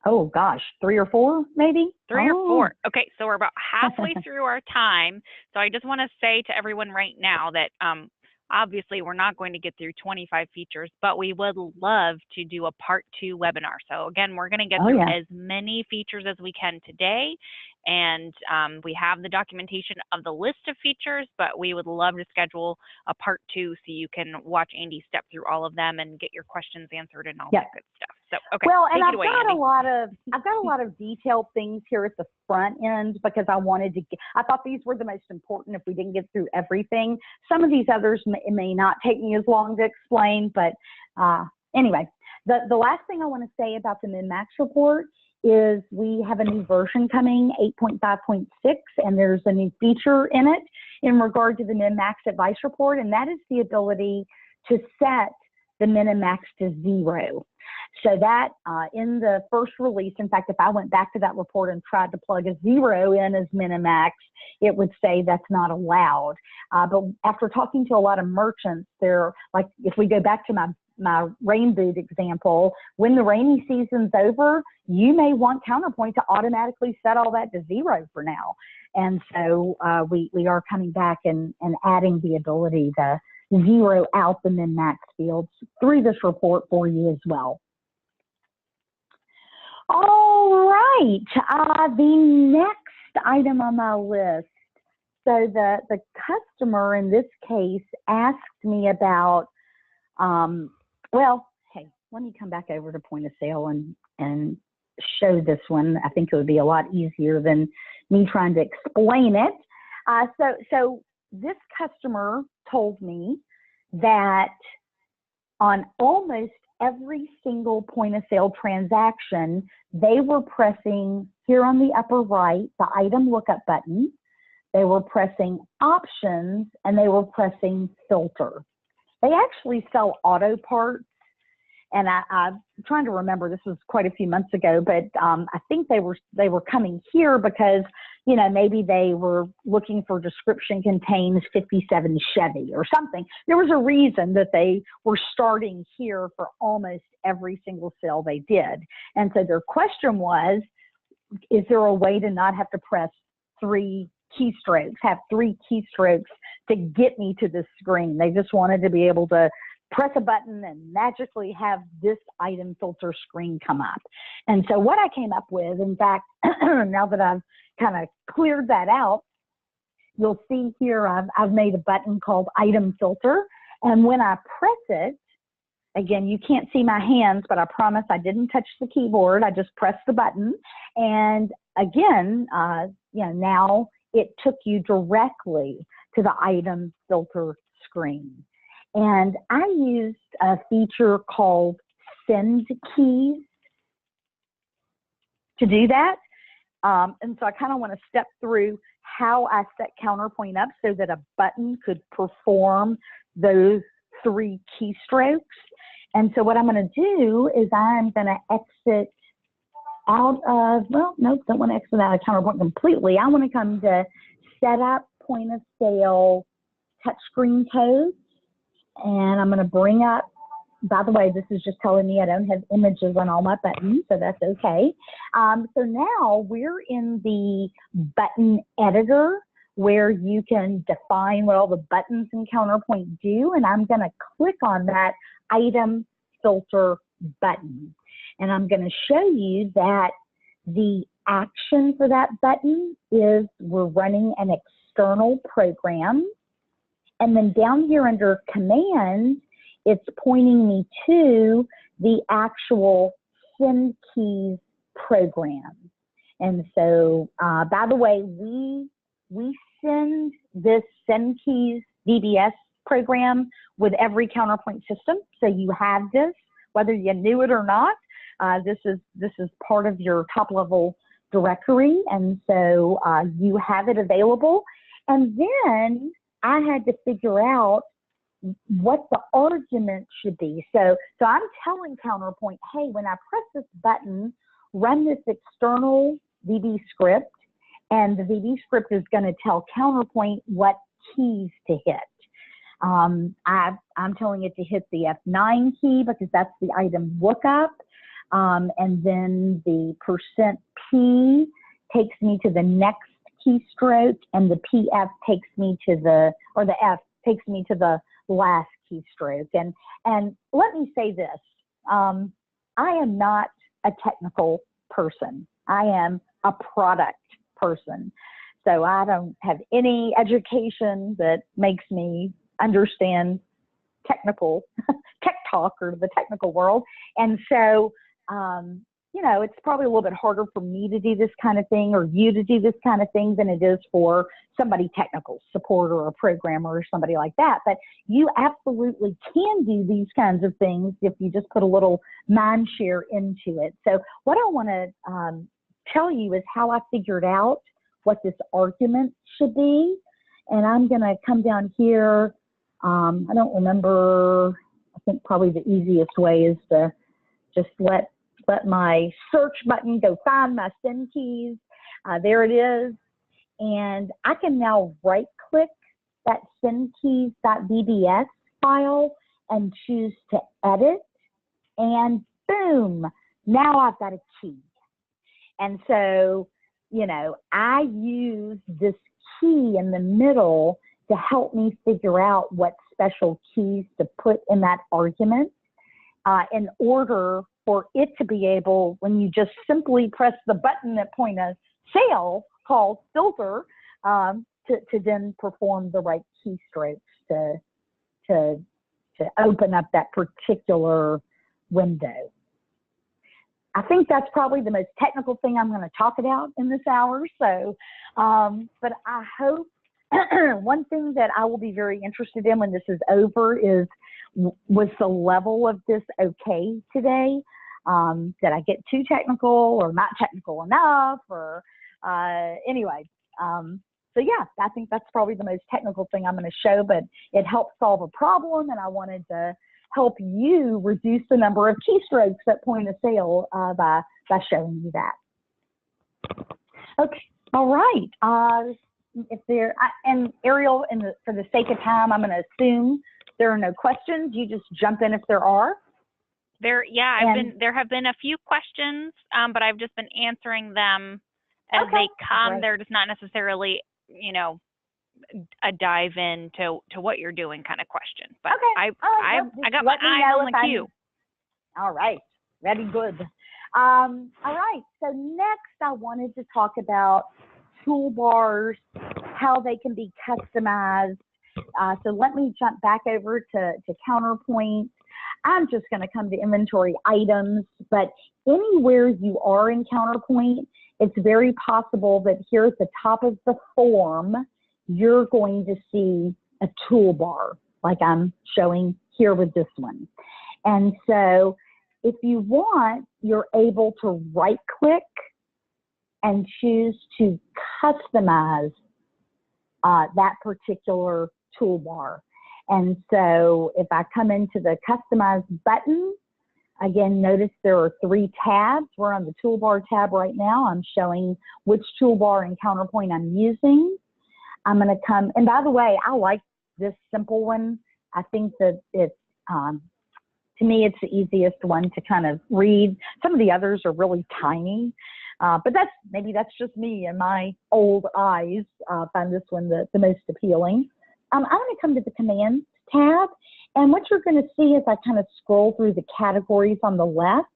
Speaker 2: Oh gosh, 3 or 4 maybe?
Speaker 1: 3 or 4. Okay, so we're about halfway through our time. So I just want to say to everyone right now that obviously we're not going to get through 25 features, but we would love to do a part 2 webinar. So again, we're going to get through as many features as we can today. And we have the documentation of the list of features, but we would love to schedule a part 2 so you can watch Andee step through all of them and get your questions answered and all that good stuff. So, okay.
Speaker 2: Well, and
Speaker 1: I've got
Speaker 2: a lot of detailed things here at the front end, because I wanted to I thought these were the most important if we didn't get through everything. Some of these others may not take me as long to explain, but anyway, the last thing I want to say about the min-max report is we have a new version coming, 8.5.6, and there's a new feature in it in regard to the min-max advice report, and that is the ability to set the min and max to 0. So that in the first release, in fact, if I went back to that report and tried to plug a 0 in as min and max, it would say that's not allowed. But after talking to a lot of merchants, they're like, if we go back to my rain boot example, when the rainy season's over, you may want Counterpoint to automatically set all that to 0 for now. And so we are coming back and adding the ability to 0 out the min-max fields through this report for you as well. All right, the next item on my list. So the customer in this case asked me about, well, hey, let me come back over to point of sale and show this one. I think it would be a lot easier than me trying to explain it. So this customer told me that on almost every single point of sale transaction, they were pressing here on the upper right, the item lookup button. They were pressing options, and they were pressing filter. They actually sell auto parts, and I'm trying to remember, this was quite a few months ago, but I think they were coming here because, you know, maybe they were looking for description contains 57 Chevy or something. There was a reason that they were starting here for almost every single sale they did. And so their question was, is there a way to not have to press 3 keystrokes, have 3 keystrokes to get me to this screen? They just wanted to be able to press a button and magically have this item filter screen come up. And so what I came up with, in fact, now that I've kind of cleared that out, you'll see here I've made a button called item filter. And when I press it, again, you can't see my hands, but I promise I didn't touch the keyboard. I just pressed the button. And again, you know, now it took you directly to the item filter screen. And I used a feature called Send Keys to do that. And so I kind of want to step through how I set Counterpoint up so that a button could perform those 3 keystrokes. And so what I'm going to do is I'm going to exit out of, well, nope, don't want to exit out of Counterpoint completely. I want to come to Setup, Point of Sale, Touchscreen Codes. And I'm going to bring up, by the way, this is just telling me I don't have images on all my buttons, so that's okay. So now we're in the button editor where you can define what all the buttons in Counterpoint do. And I'm going to click on that item filter button. And I'm going to show you that the action for that button is we're running an external program. And then down here under command, it's pointing me to the actual Send Keys program. And so, by the way, we send this Send Keys VBS program with every Counterpoint system. So you have this, whether you knew it or not. This is part of your top level directory. And so you have it available. And then I had to figure out what the argument should be. So I'm telling Counterpoint, hey, when I press this button, run this external VB script, and the VB script is going to tell Counterpoint what keys to hit. I'm telling it to hit the F9 key because that's the item lookup, and then the %P takes me to the next keystroke, and the PF takes me to the, or the F takes me to the last keystroke. And let me say this, I am not a technical person. I am a product person. So I don't have any education that makes me understand technical, tech talk or the technical world. And so, you know, it's probably a little bit harder for me to do this kind of thing or you to do this kind of thing than it is for somebody technical, support or a programmer or somebody like that. But you absolutely can do these kinds of things if you just put a little mind share into it. So what I want to tell you is how I figured out what this argument should be. And I'm going to come down here. I don't remember. I think probably the easiest way is to just let my search button go find my Send Keys. There it is. And I can now right click that sendkeys.vbs file and choose to edit. And boom, now I've got a key. And so, you know, I use this key in the middle to help me figure out what special keys to put in that argument in order for it to be able, when you just simply press the button at point of sale called filter, to then perform the right keystrokes to open up that particular window. I think that's probably the most technical thing I'm going to talk about in this hour. So, but I hope one thing that I will be very interested in when this is over is, was the level of this okay today? Did I get too technical or not technical enough? Or anyway, so yeah, I think that's probably the most technical thing I'm going to show, but it helped solve a problem, and I wanted to help you reduce the number of keystrokes at point of sale by showing you that. Okay, all right. If there, and Ariel, for the sake of time, I'm going to assume there are no questions. You just jump in if there are.
Speaker 1: There have been a few questions, but I've just been answering them as they come. Right. They're just not necessarily, you know, a dive in to what you're doing kind of question. But okay. I got my eye on the queue.
Speaker 2: All right, very good. All right, so next I wanted to talk about toolbars, how they can be customized. So let me jump back over to Counterpoint. I'm just going to come to inventory items, but anywhere you are in Counterpoint, it's very possible that here at the top of the form, you're going to see a toolbar, like I'm showing here with this one. And so if you want, you're able to right-click and choose to customize that particular toolbar. And so if I come into the Customize button, again, notice there are 3 tabs. We're on the Toolbar tab right now. I'm showing which toolbar and Counterpoint I'm using. I'm going to come, and by the way, I like this simple one. I think that it's, to me, it's the easiest one to kind of read. Some of the others are really tiny, but maybe that's just me and my old eyes find this one the most appealing. I'm going to come to the Commands tab, and what you're going to see as I kind of scroll through the categories on the left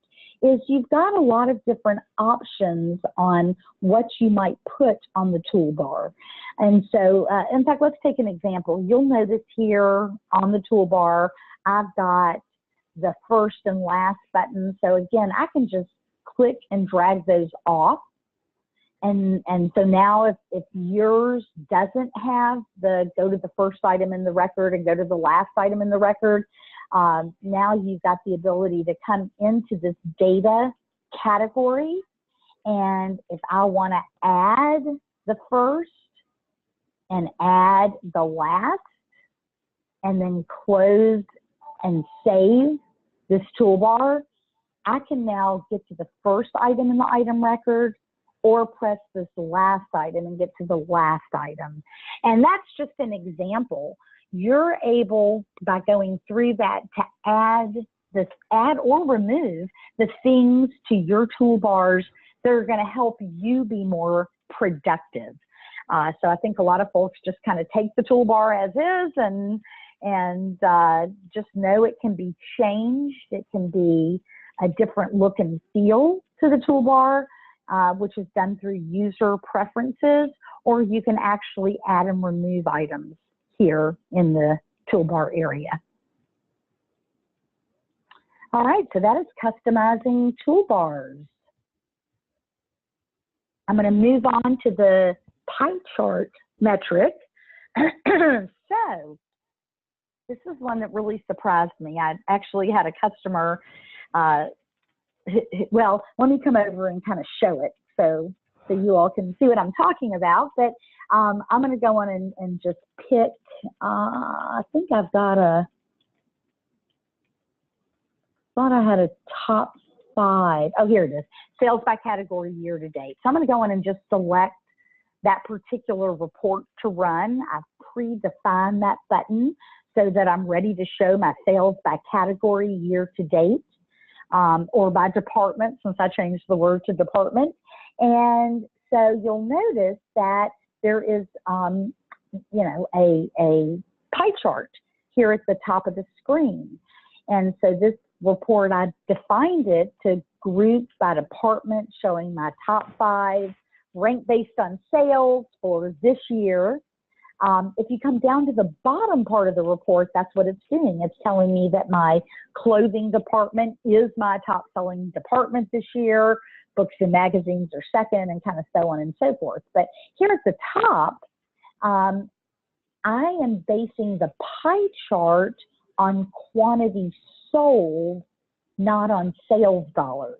Speaker 2: is you've got a lot of different options on what you might put on the toolbar. And so, in fact, let's take an example. You'll notice here on the toolbar, I've got the first and last button. So again, I can just click and drag those off. And so now if yours doesn't have the go to the first item in the record and go to the last item in the record, now you've got the ability to come into this data category. And if I want to add the first and add the last, and then close and save this toolbar, I can now get to the first item in the item record, or press this last item and get to the last item. And that's just an example. You're able, by going through that, to add or remove the things to your toolbars that are going to help you be more productive. So I think a lot of folks just kind of take the toolbar as is and just know it can be changed. It can be a different look and feel to the toolbar, which is done through user preferences, or you can actually add and remove items here in the toolbar area. All right, so that is customizing toolbars. I'm going to move on to the pie chart metric. So this is one that really surprised me. I actually had a customer, well, let me come over and kind of show it so you all can see what I'm talking about. But I'm going to go on and just pick, I think I've got thought I had a top 5. Oh, here it is. Sales by category year to date. So I'm going to go in and just select that particular report to run. I've predefined that button so that I'm ready to show my sales by category year to date, or by department, since I changed the word to department. And so you'll notice that there is, you know, a pie chart here at the top of the screen. And so this report, I defined it to group by department, showing my top 5 ranked based on sales for this year. If you come down to the bottom part of the report, that's what it's doing. It's telling me that my clothing department is my top selling department this year. Books and magazines are second, and kind of so on and so forth. But here at the top, I am basing the pie chart on quantity sold, not on sales dollars.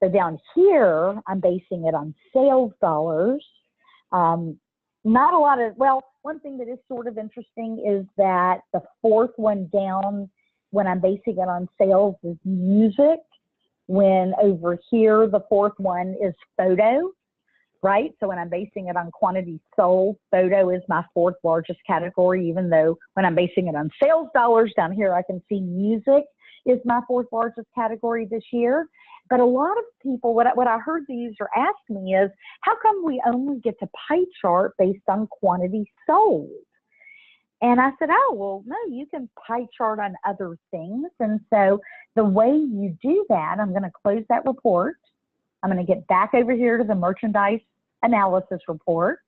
Speaker 2: So down here, I'm basing it on sales dollars. Not a lot of, well, one thing that is sort of interesting is that the fourth one down, when I'm basing it on sales, is music, when over here, the fourth one is photo, right? So when I'm basing it on quantity sold, photo is my 4th largest category, even though when I'm basing it on sales dollars, down here I can see music is my 4th largest category this year. But a lot of people, what I heard the user ask me is, how come we only get to pie chart based on quantity sold? And I said, oh, well, no, you can pie chart on other things. And so the way you do that, I'm going to close that report. I'm going to get back over here to the merchandise analysis report.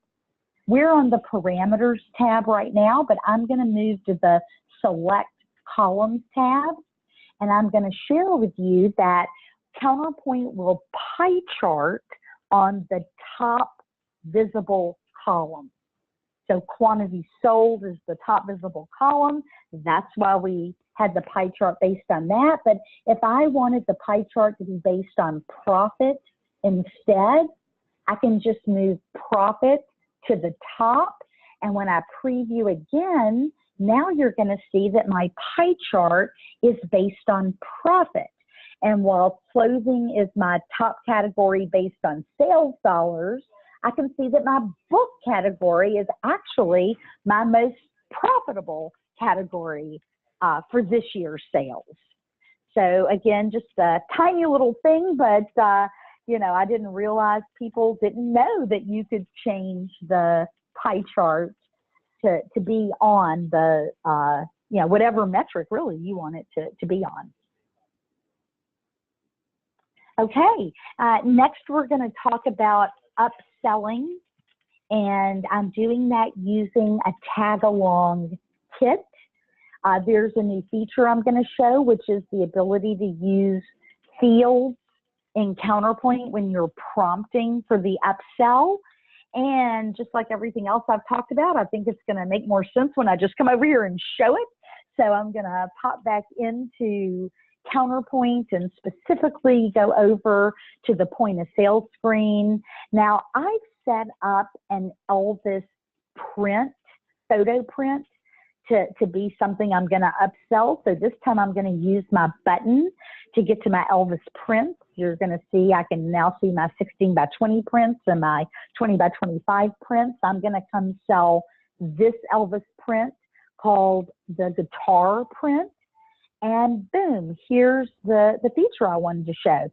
Speaker 2: We're on the parameters tab right now, but I'm going to move to the select columns tab. And I'm going to share with you that Counterpoint will pie chart on the top visible column. So quantity sold is the top visible column. That's why we had the pie chart based on that. But if I wanted the pie chart to be based on profit instead, I can just move profit to the top. And when I preview again, now you're going to see that my pie chart is based on profit. And while clothing is my top category based on sales dollars, I can see that my book category is actually my most profitable category for this year's sales. So again, just a tiny little thing, but you know, I didn't realize people didn't know that you could change the pie chart to be on the, you know, whatever metric really you want it to be on. Okay, next we're going to talk about upselling, and I'm doing that using a tag-along kit. There's a new feature I'm going to show, which is the ability to use fields in Counterpoint when you're prompting for the upsell. And just like everything else I've talked about, I think it's going to make more sense when I just come over here and show it. So I'm going to pop back into Counterpoint and specifically go over to the point of sale screen. Now I've set up an Elvis print, photo print, to be something I'm going to upsell. So this time I'm going to use my button to get to my Elvis prints. You're going to see, I can now see my 16 by 20 prints and my 20 by 25 prints. I'm going to come sell this Elvis print called the guitar print. And boom, here's the feature I wanted to show.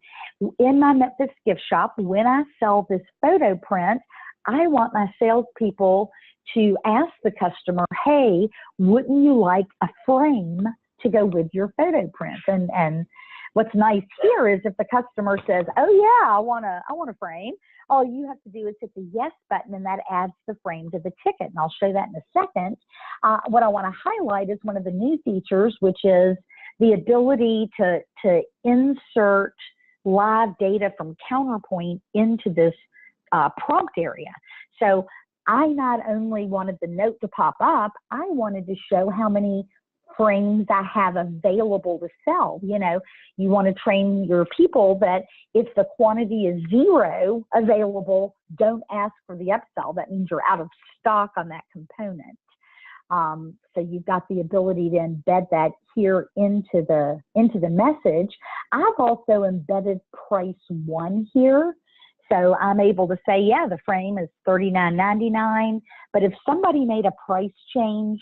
Speaker 2: In my Memphis gift shop, when I sell this photo print, I want my salespeople to ask the customer, hey, wouldn't you like a frame to go with your photo print? And what's nice here is if the customer says, oh yeah, I want a frame, all you have to do is hit the yes button and that adds the frame to the ticket. And I'll show that in a second. What I want to highlight is one of the new features, which is the ability to insert live data from Counterpoint into this prompt area. So I not only wanted the note to pop up, I wanted to show how many frames I have available to sell. You know, you want to train your people that if the quantity is 0 available, don't ask for the upsell. That means you're out of stock on that component. So you've got the ability to embed that here into the message. I've also embedded price 1 here. So I'm able to say, yeah, the frame is $39.99, but if somebody made a price change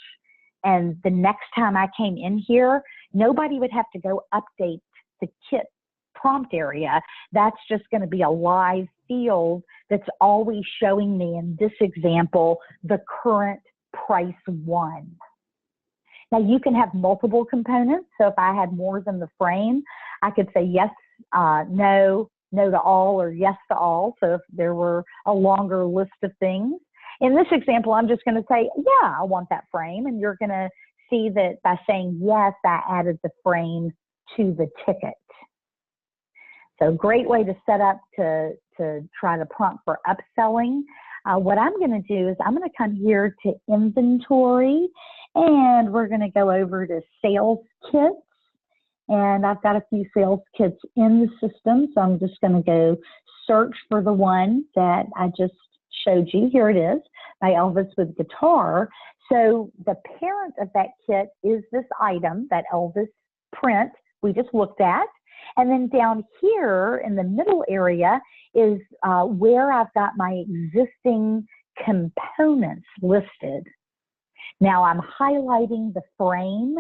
Speaker 2: and the next time I came in here, nobody would have to go update the kit prompt area. That's just going to be a live field that's always showing me, in this example, the current price 1. Now you can have multiple components. So if I had more than the frame, I could say yes, no, no to all, or yes to all. So if there were a longer list of things. In this example, I'm just going to say, yeah, I want that frame. And you're going to see that by saying yes, I added the frame to the ticket. So great way to set up to try to prompt for upselling. What I'm going to do is I'm going to come here to inventory, and we're going to go over to sales kits. And I've got a few sales kits in the system, so I'm just going to go search for the one that I just showed you. Here it is, my Elvis with guitar. So the parent of that kit is this item, that Elvis print we just looked at. And then down here in the middle area is where I've got my existing components listed. Now I'm highlighting the frame.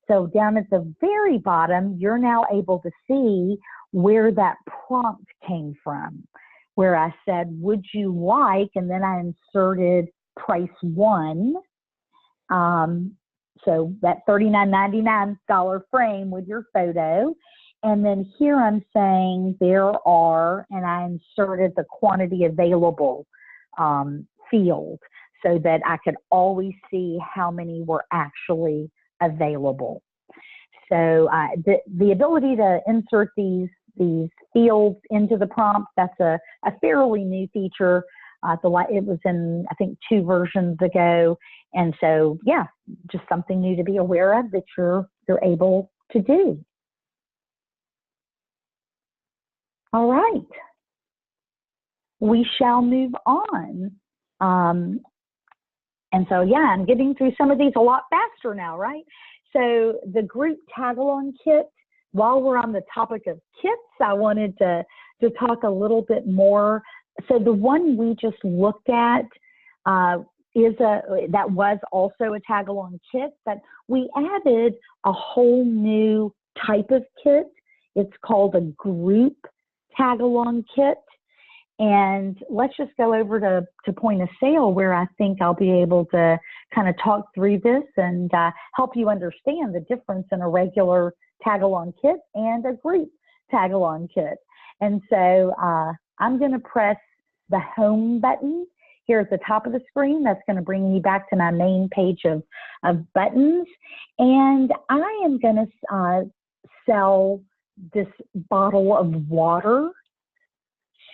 Speaker 2: So down at the very bottom, you're now able to see where that prompt came from, where I said, would you like, and then I inserted price 1. So that $39.99 frame with your photo. And then here I'm saying there are, and I inserted the quantity available field so that I could always see how many were actually available. So the ability to insert these fields into the prompt. That's a fairly new feature. It was in, I think, 2 versions ago. And so, yeah, just something new to be aware of that you're able to do. All right. We shall move on. And so, yeah, I'm getting through some of these a lot faster now, right? So the group tag-along kit, while we're on the topic of kits, I wanted to talk a little bit more. So the one we just looked at that was also a tag-along kit, but we added a whole new type of kit. It's called a group tag-along kit. And let's just go over to point of sale, where I think I'll be able to kind of talk through this and help you understand the difference in a regular tag-along kit and a group tag-along kit. And so I'm going to press the home button here at the top of the screen. That's going to bring me back to my main page of buttons. And I am going to sell this bottle of water.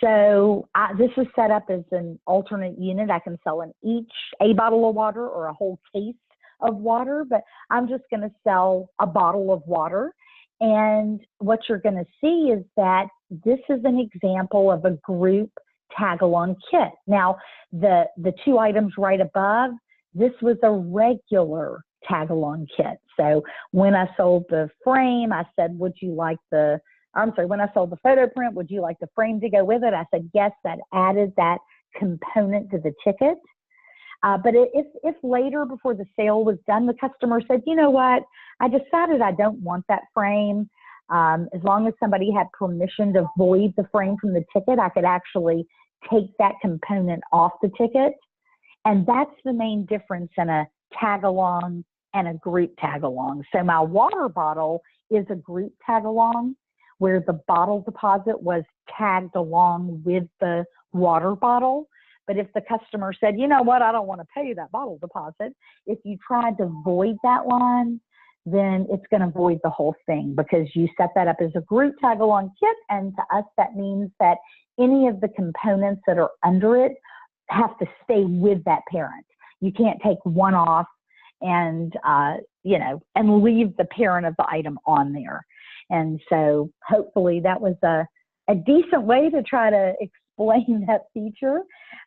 Speaker 2: So this is set up as an alternate unit. I can sell a bottle of water or a whole case of water, but I'm just going to sell a bottle of water. And what you're going to see is that this is an example of a group tag-along kit. Now, the 2 items right above, this was a regular tag-along kit. So when I sold the frame, I said, when I sold the photo print, would you like the frame to go with it? I said, yes, that added that component to the ticket. But if later, before the sale was done, the customer said, you know what, I decided I don't want that frame. As long as somebody had permission to void the frame from the ticket, I could actually take that component off the ticket. And that's the main difference in a tag-along and a group tag-along. So my water bottle is a group tag-along, where the bottle deposit was tagged along with the water bottle. But if the customer said, you know what, I don't want to pay that bottle deposit, if you tried to void that line, then it's going to void the whole thing, because you set that up as a group tag-along kit. And to us, that means that any of the components that are under it have to stay with that parent. You can't take one off and, and leave the parent of the item on there. And so hopefully that was a decent way to try to explain that feature.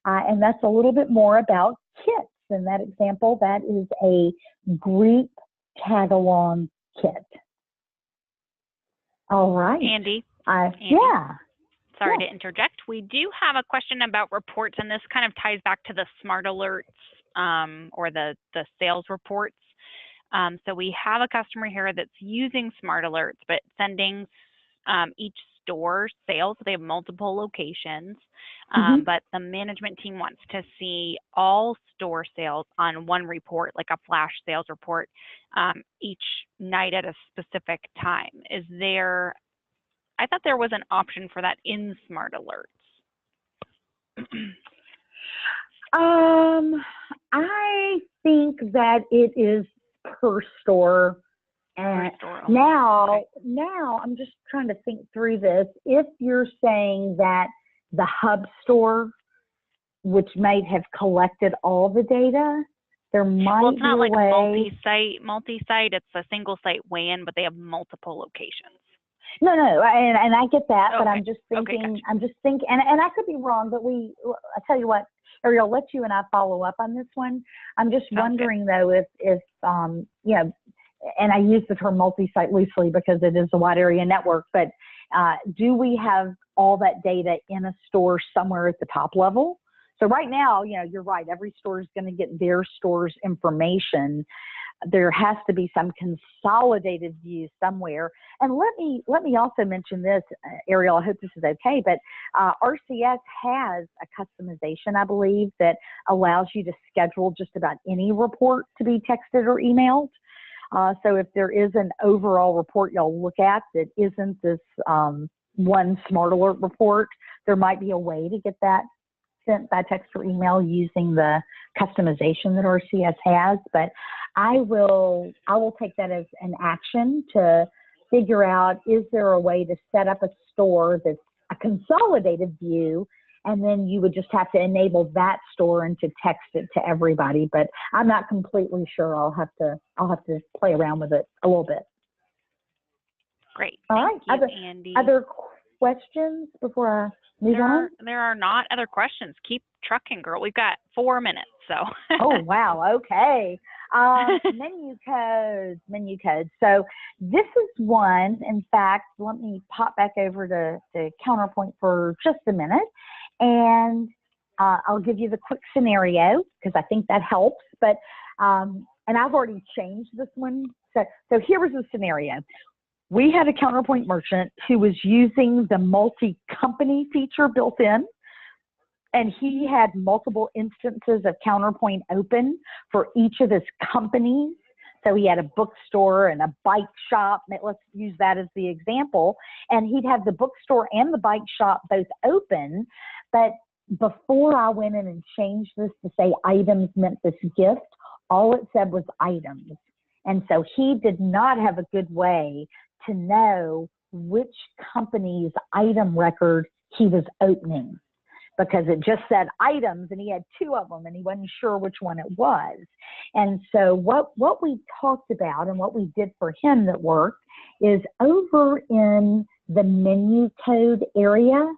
Speaker 2: And that's a little bit more about kits. In that example, that is a group tag-along kit. All right.
Speaker 1: Andee.
Speaker 2: Yeah.
Speaker 1: Sorry to interject. We do have a question about reports, and this kind of ties back to the smart alerts or the sales reports. So we have a customer here that's using smart alerts, but sending each store sales. They have multiple locations, but the management team wants to see all store sales on one report, like a flash sales report, each night at a specific time. I thought there was an option for that in smart alerts.
Speaker 2: I think that it is per store. And now I'm just trying to think through this. If you're saying that the hub store, which might have collected all the data, there might be a way. Well, it's not like
Speaker 1: multi-site. It's a single site WAN, but they have multiple locations.
Speaker 2: No, and I get that,
Speaker 1: okay.
Speaker 2: But I'm just thinking,
Speaker 1: Gotcha.
Speaker 2: and I could be wrong, but I tell you what, Ariel, let you and I follow up on this one. I'm just wondering though, if and I use the term multi-site loosely because it is a wide area network, but do we have all that data in a store somewhere at the top level? So right now, you're right, every store is going to get their store's information. There has to be some consolidated view somewhere. And let me also mention this, Ariel, I hope this is okay, but RCS has a customization, I believe, that allows you to schedule just about any report to be texted or emailed. So if there is an overall report y'all look at that isn't this one smart alert report, there might be a way to get that sent by text or email using the customization that RCS has. But I will take that as an action to figure out, is there a way to set up a store that's a consolidated view, and then you would just have to enable that store and to text it to everybody. But I'm not completely sure. I'll have to play around with it a little bit.
Speaker 1: Great.
Speaker 2: All right.
Speaker 1: Thank you, Andee.
Speaker 2: Other questions before I move on?
Speaker 1: There are not other questions. Keep trucking, girl. We've got 4 minutes, so.
Speaker 2: Oh, wow. Okay. Menu codes. So this is one, in fact, let me pop back over to Counterpoint for just a minute, and I'll give you the quick scenario because I think that helps. But, and I've already changed this one. So here was the scenario. We had a Counterpoint merchant who was using the multi-company feature built in, and he had multiple instances of Counterpoint open for each of his companies. So he had a bookstore and a bike shop. Let's use that as the example. And he'd have the bookstore and the bike shop both open. But before I went in and changed this to say items meant this gift, all it said was items. And so he did not have a good way to know which company's item record he was opening, because it just said items and he had 2 of them and he wasn't sure which one it was. And so what we talked about and what we did for him that worked is over in the menu code area,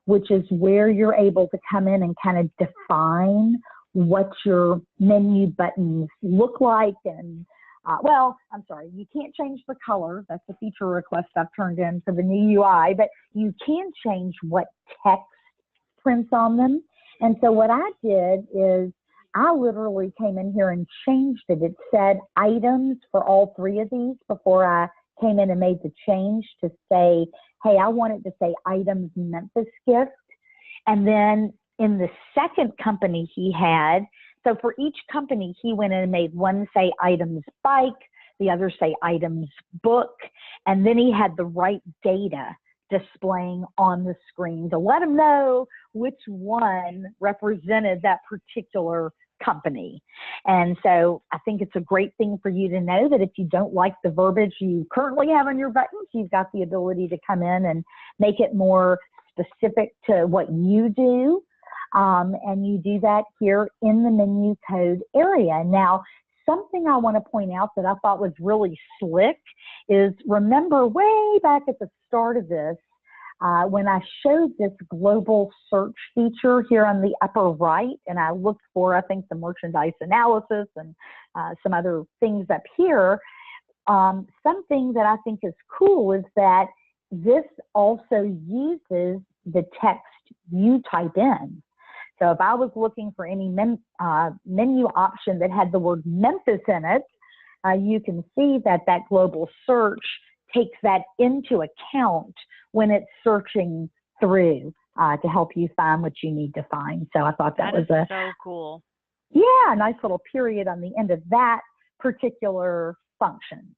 Speaker 2: which is where you're able to come in and kind of define what your menu buttons look like. And well, I'm sorry, you can't change the color. That's a feature request I've turned in for the new UI, but you can change what text prints on them. And so what I did is I literally came in here and changed it. It said items for all 3 of these before I came in and made the change to say, hey, I want it to say items Memphis gift. And then in the second company he had, so for each company, he went in and made one say items bike, the other say items book, and then he had the right data displaying on the screen to let him know which one represented that particular company. And so I think it's a great thing for you to know that if you don't like the verbiage you currently have on your buttons, you've got the ability to come in and make it more specific to what you do. And you do that here in the menu code area. Now, something I want to point out that I thought was really slick is, remember way back at the start of this, when I showed this global search feature here on the upper right, and I looked for, I think, the merchandise analysis and some other things up here, something that I think is cool is that this also uses the text you type in. So if I was looking for any menu option that had the word Memphis in it, you can see that that global search takes that into account when it's searching through to help you find what you need to find. So I thought that was
Speaker 1: so cool.
Speaker 2: Yeah, a nice little period on the end of that particular function.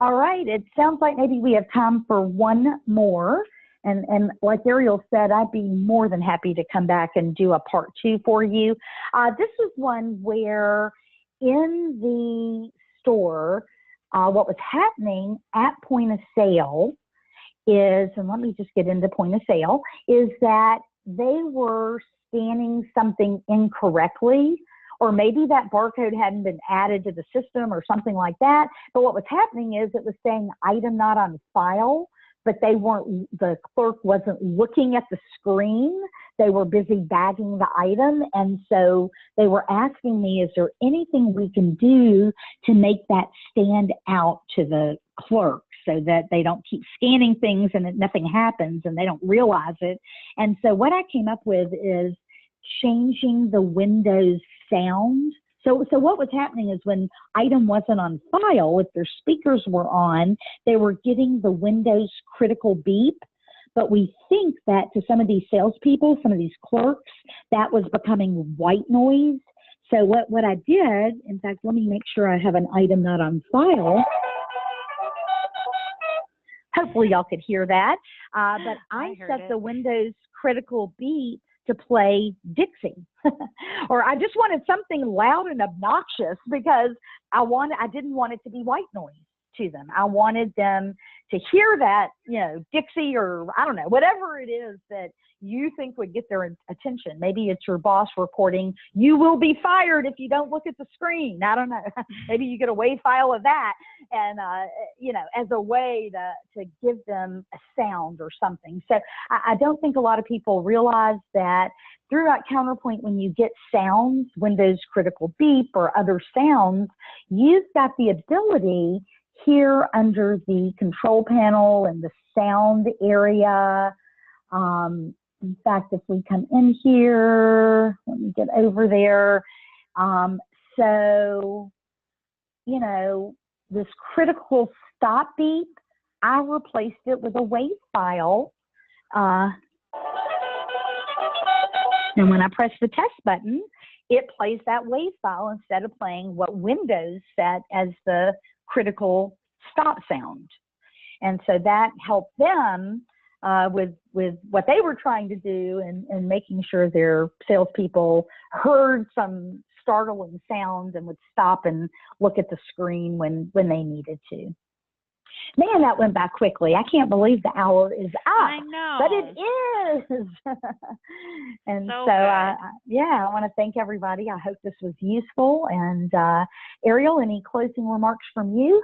Speaker 2: All right, it sounds like maybe we have time for one more. And like Ariel said, I'd be more than happy to come back and do a part 2 for you. This is one where in the store, what was happening at point of sale is, and let me just get into point of sale, is that they were scanning something incorrectly, or maybe that barcode hadn't been added to the system or something like that. But what was happening is it was saying item not on file, but the clerk wasn't looking at the screen. They were busy bagging the item. And so they were asking me, is there anything we can do to make that stand out to the clerk so that they don't keep scanning things and that nothing happens and they don't realize it? And so what I came up with is changing the Windows sound. So what was happening is when item wasn't on file, if their speakers were on, they were getting the Windows critical beep. But we think that to some of these salespeople, some of these clerks, that was becoming white noise. So what I did, in fact, let me make sure I have an item not on file. Hopefully y'all could hear that. But I set the Windows critical beep to play Dixie. Or I just wanted something loud and obnoxious because I didn't want it to be white noise to them. I wanted them to hear that, you know, Dixie, or I don't know, whatever it is that you think would get their attention. Maybe it's your boss reporting, "You will be fired if you don't look at the screen." I don't know. Maybe you get a WAV file of that, and you know, as a way to give them a sound or something. So I don't think a lot of people realize that throughout Counterpoint, when you get sounds, Windows critical beep or other sounds, you've got the ability here under the control panel and the sound area. In fact, if we come in here, let me get over there. So, you know, this critical stop beep, I replaced it with a WAV file. And when I press the test button, it plays that WAV file instead of playing what Windows set as the critical stop sound. And so that helped them with what they were trying to do, and making sure their salespeople heard some startling sound and would stop and look at the screen when they needed to. Man, that went by quickly. I can't believe the hour is up.
Speaker 1: I know.
Speaker 2: But it is. And so yeah, I want to thank everybody. I hope this was useful. And Ariel, any closing remarks from you?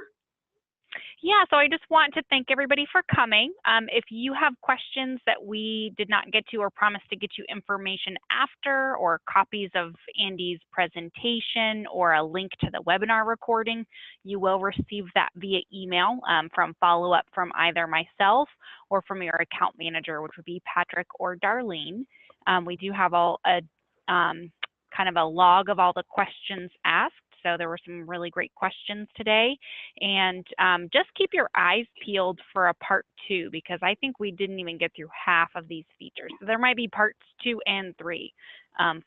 Speaker 1: Yeah, so I just want to thank everybody for coming. If you have questions that we did not get to or promised to get you information after, or copies of Andee's presentation, or a link to the webinar recording, you will receive that via email from follow-up from either myself or from your account manager, which would be Patrick or Darlene. We do have kind of a log of all the questions asked. So there were some really great questions today, and just keep your eyes peeled for a part 2, because I think we didn't even get through half of these features. So there might be parts 2 and 3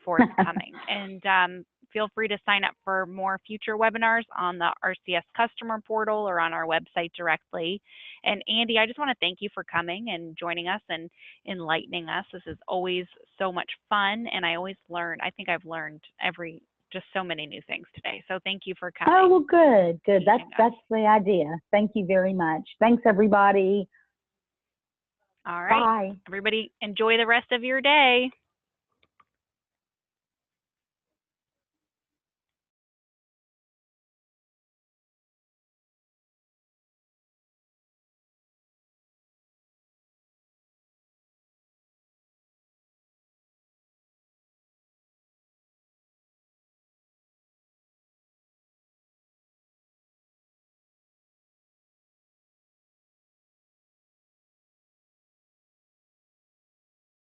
Speaker 1: forthcoming. And feel free to sign up for more future webinars on the RCS customer portal or on our website directly. And Andee, I just want to thank you for coming and joining us and enlightening us. This is always so much fun, and I always learn. I think I've learned just so many new things today. So thank you for coming.
Speaker 2: Oh, well, good. That's the idea. Thank you very much. Thanks, everybody.
Speaker 1: All right.
Speaker 2: Bye.
Speaker 1: Everybody, enjoy the rest of your day.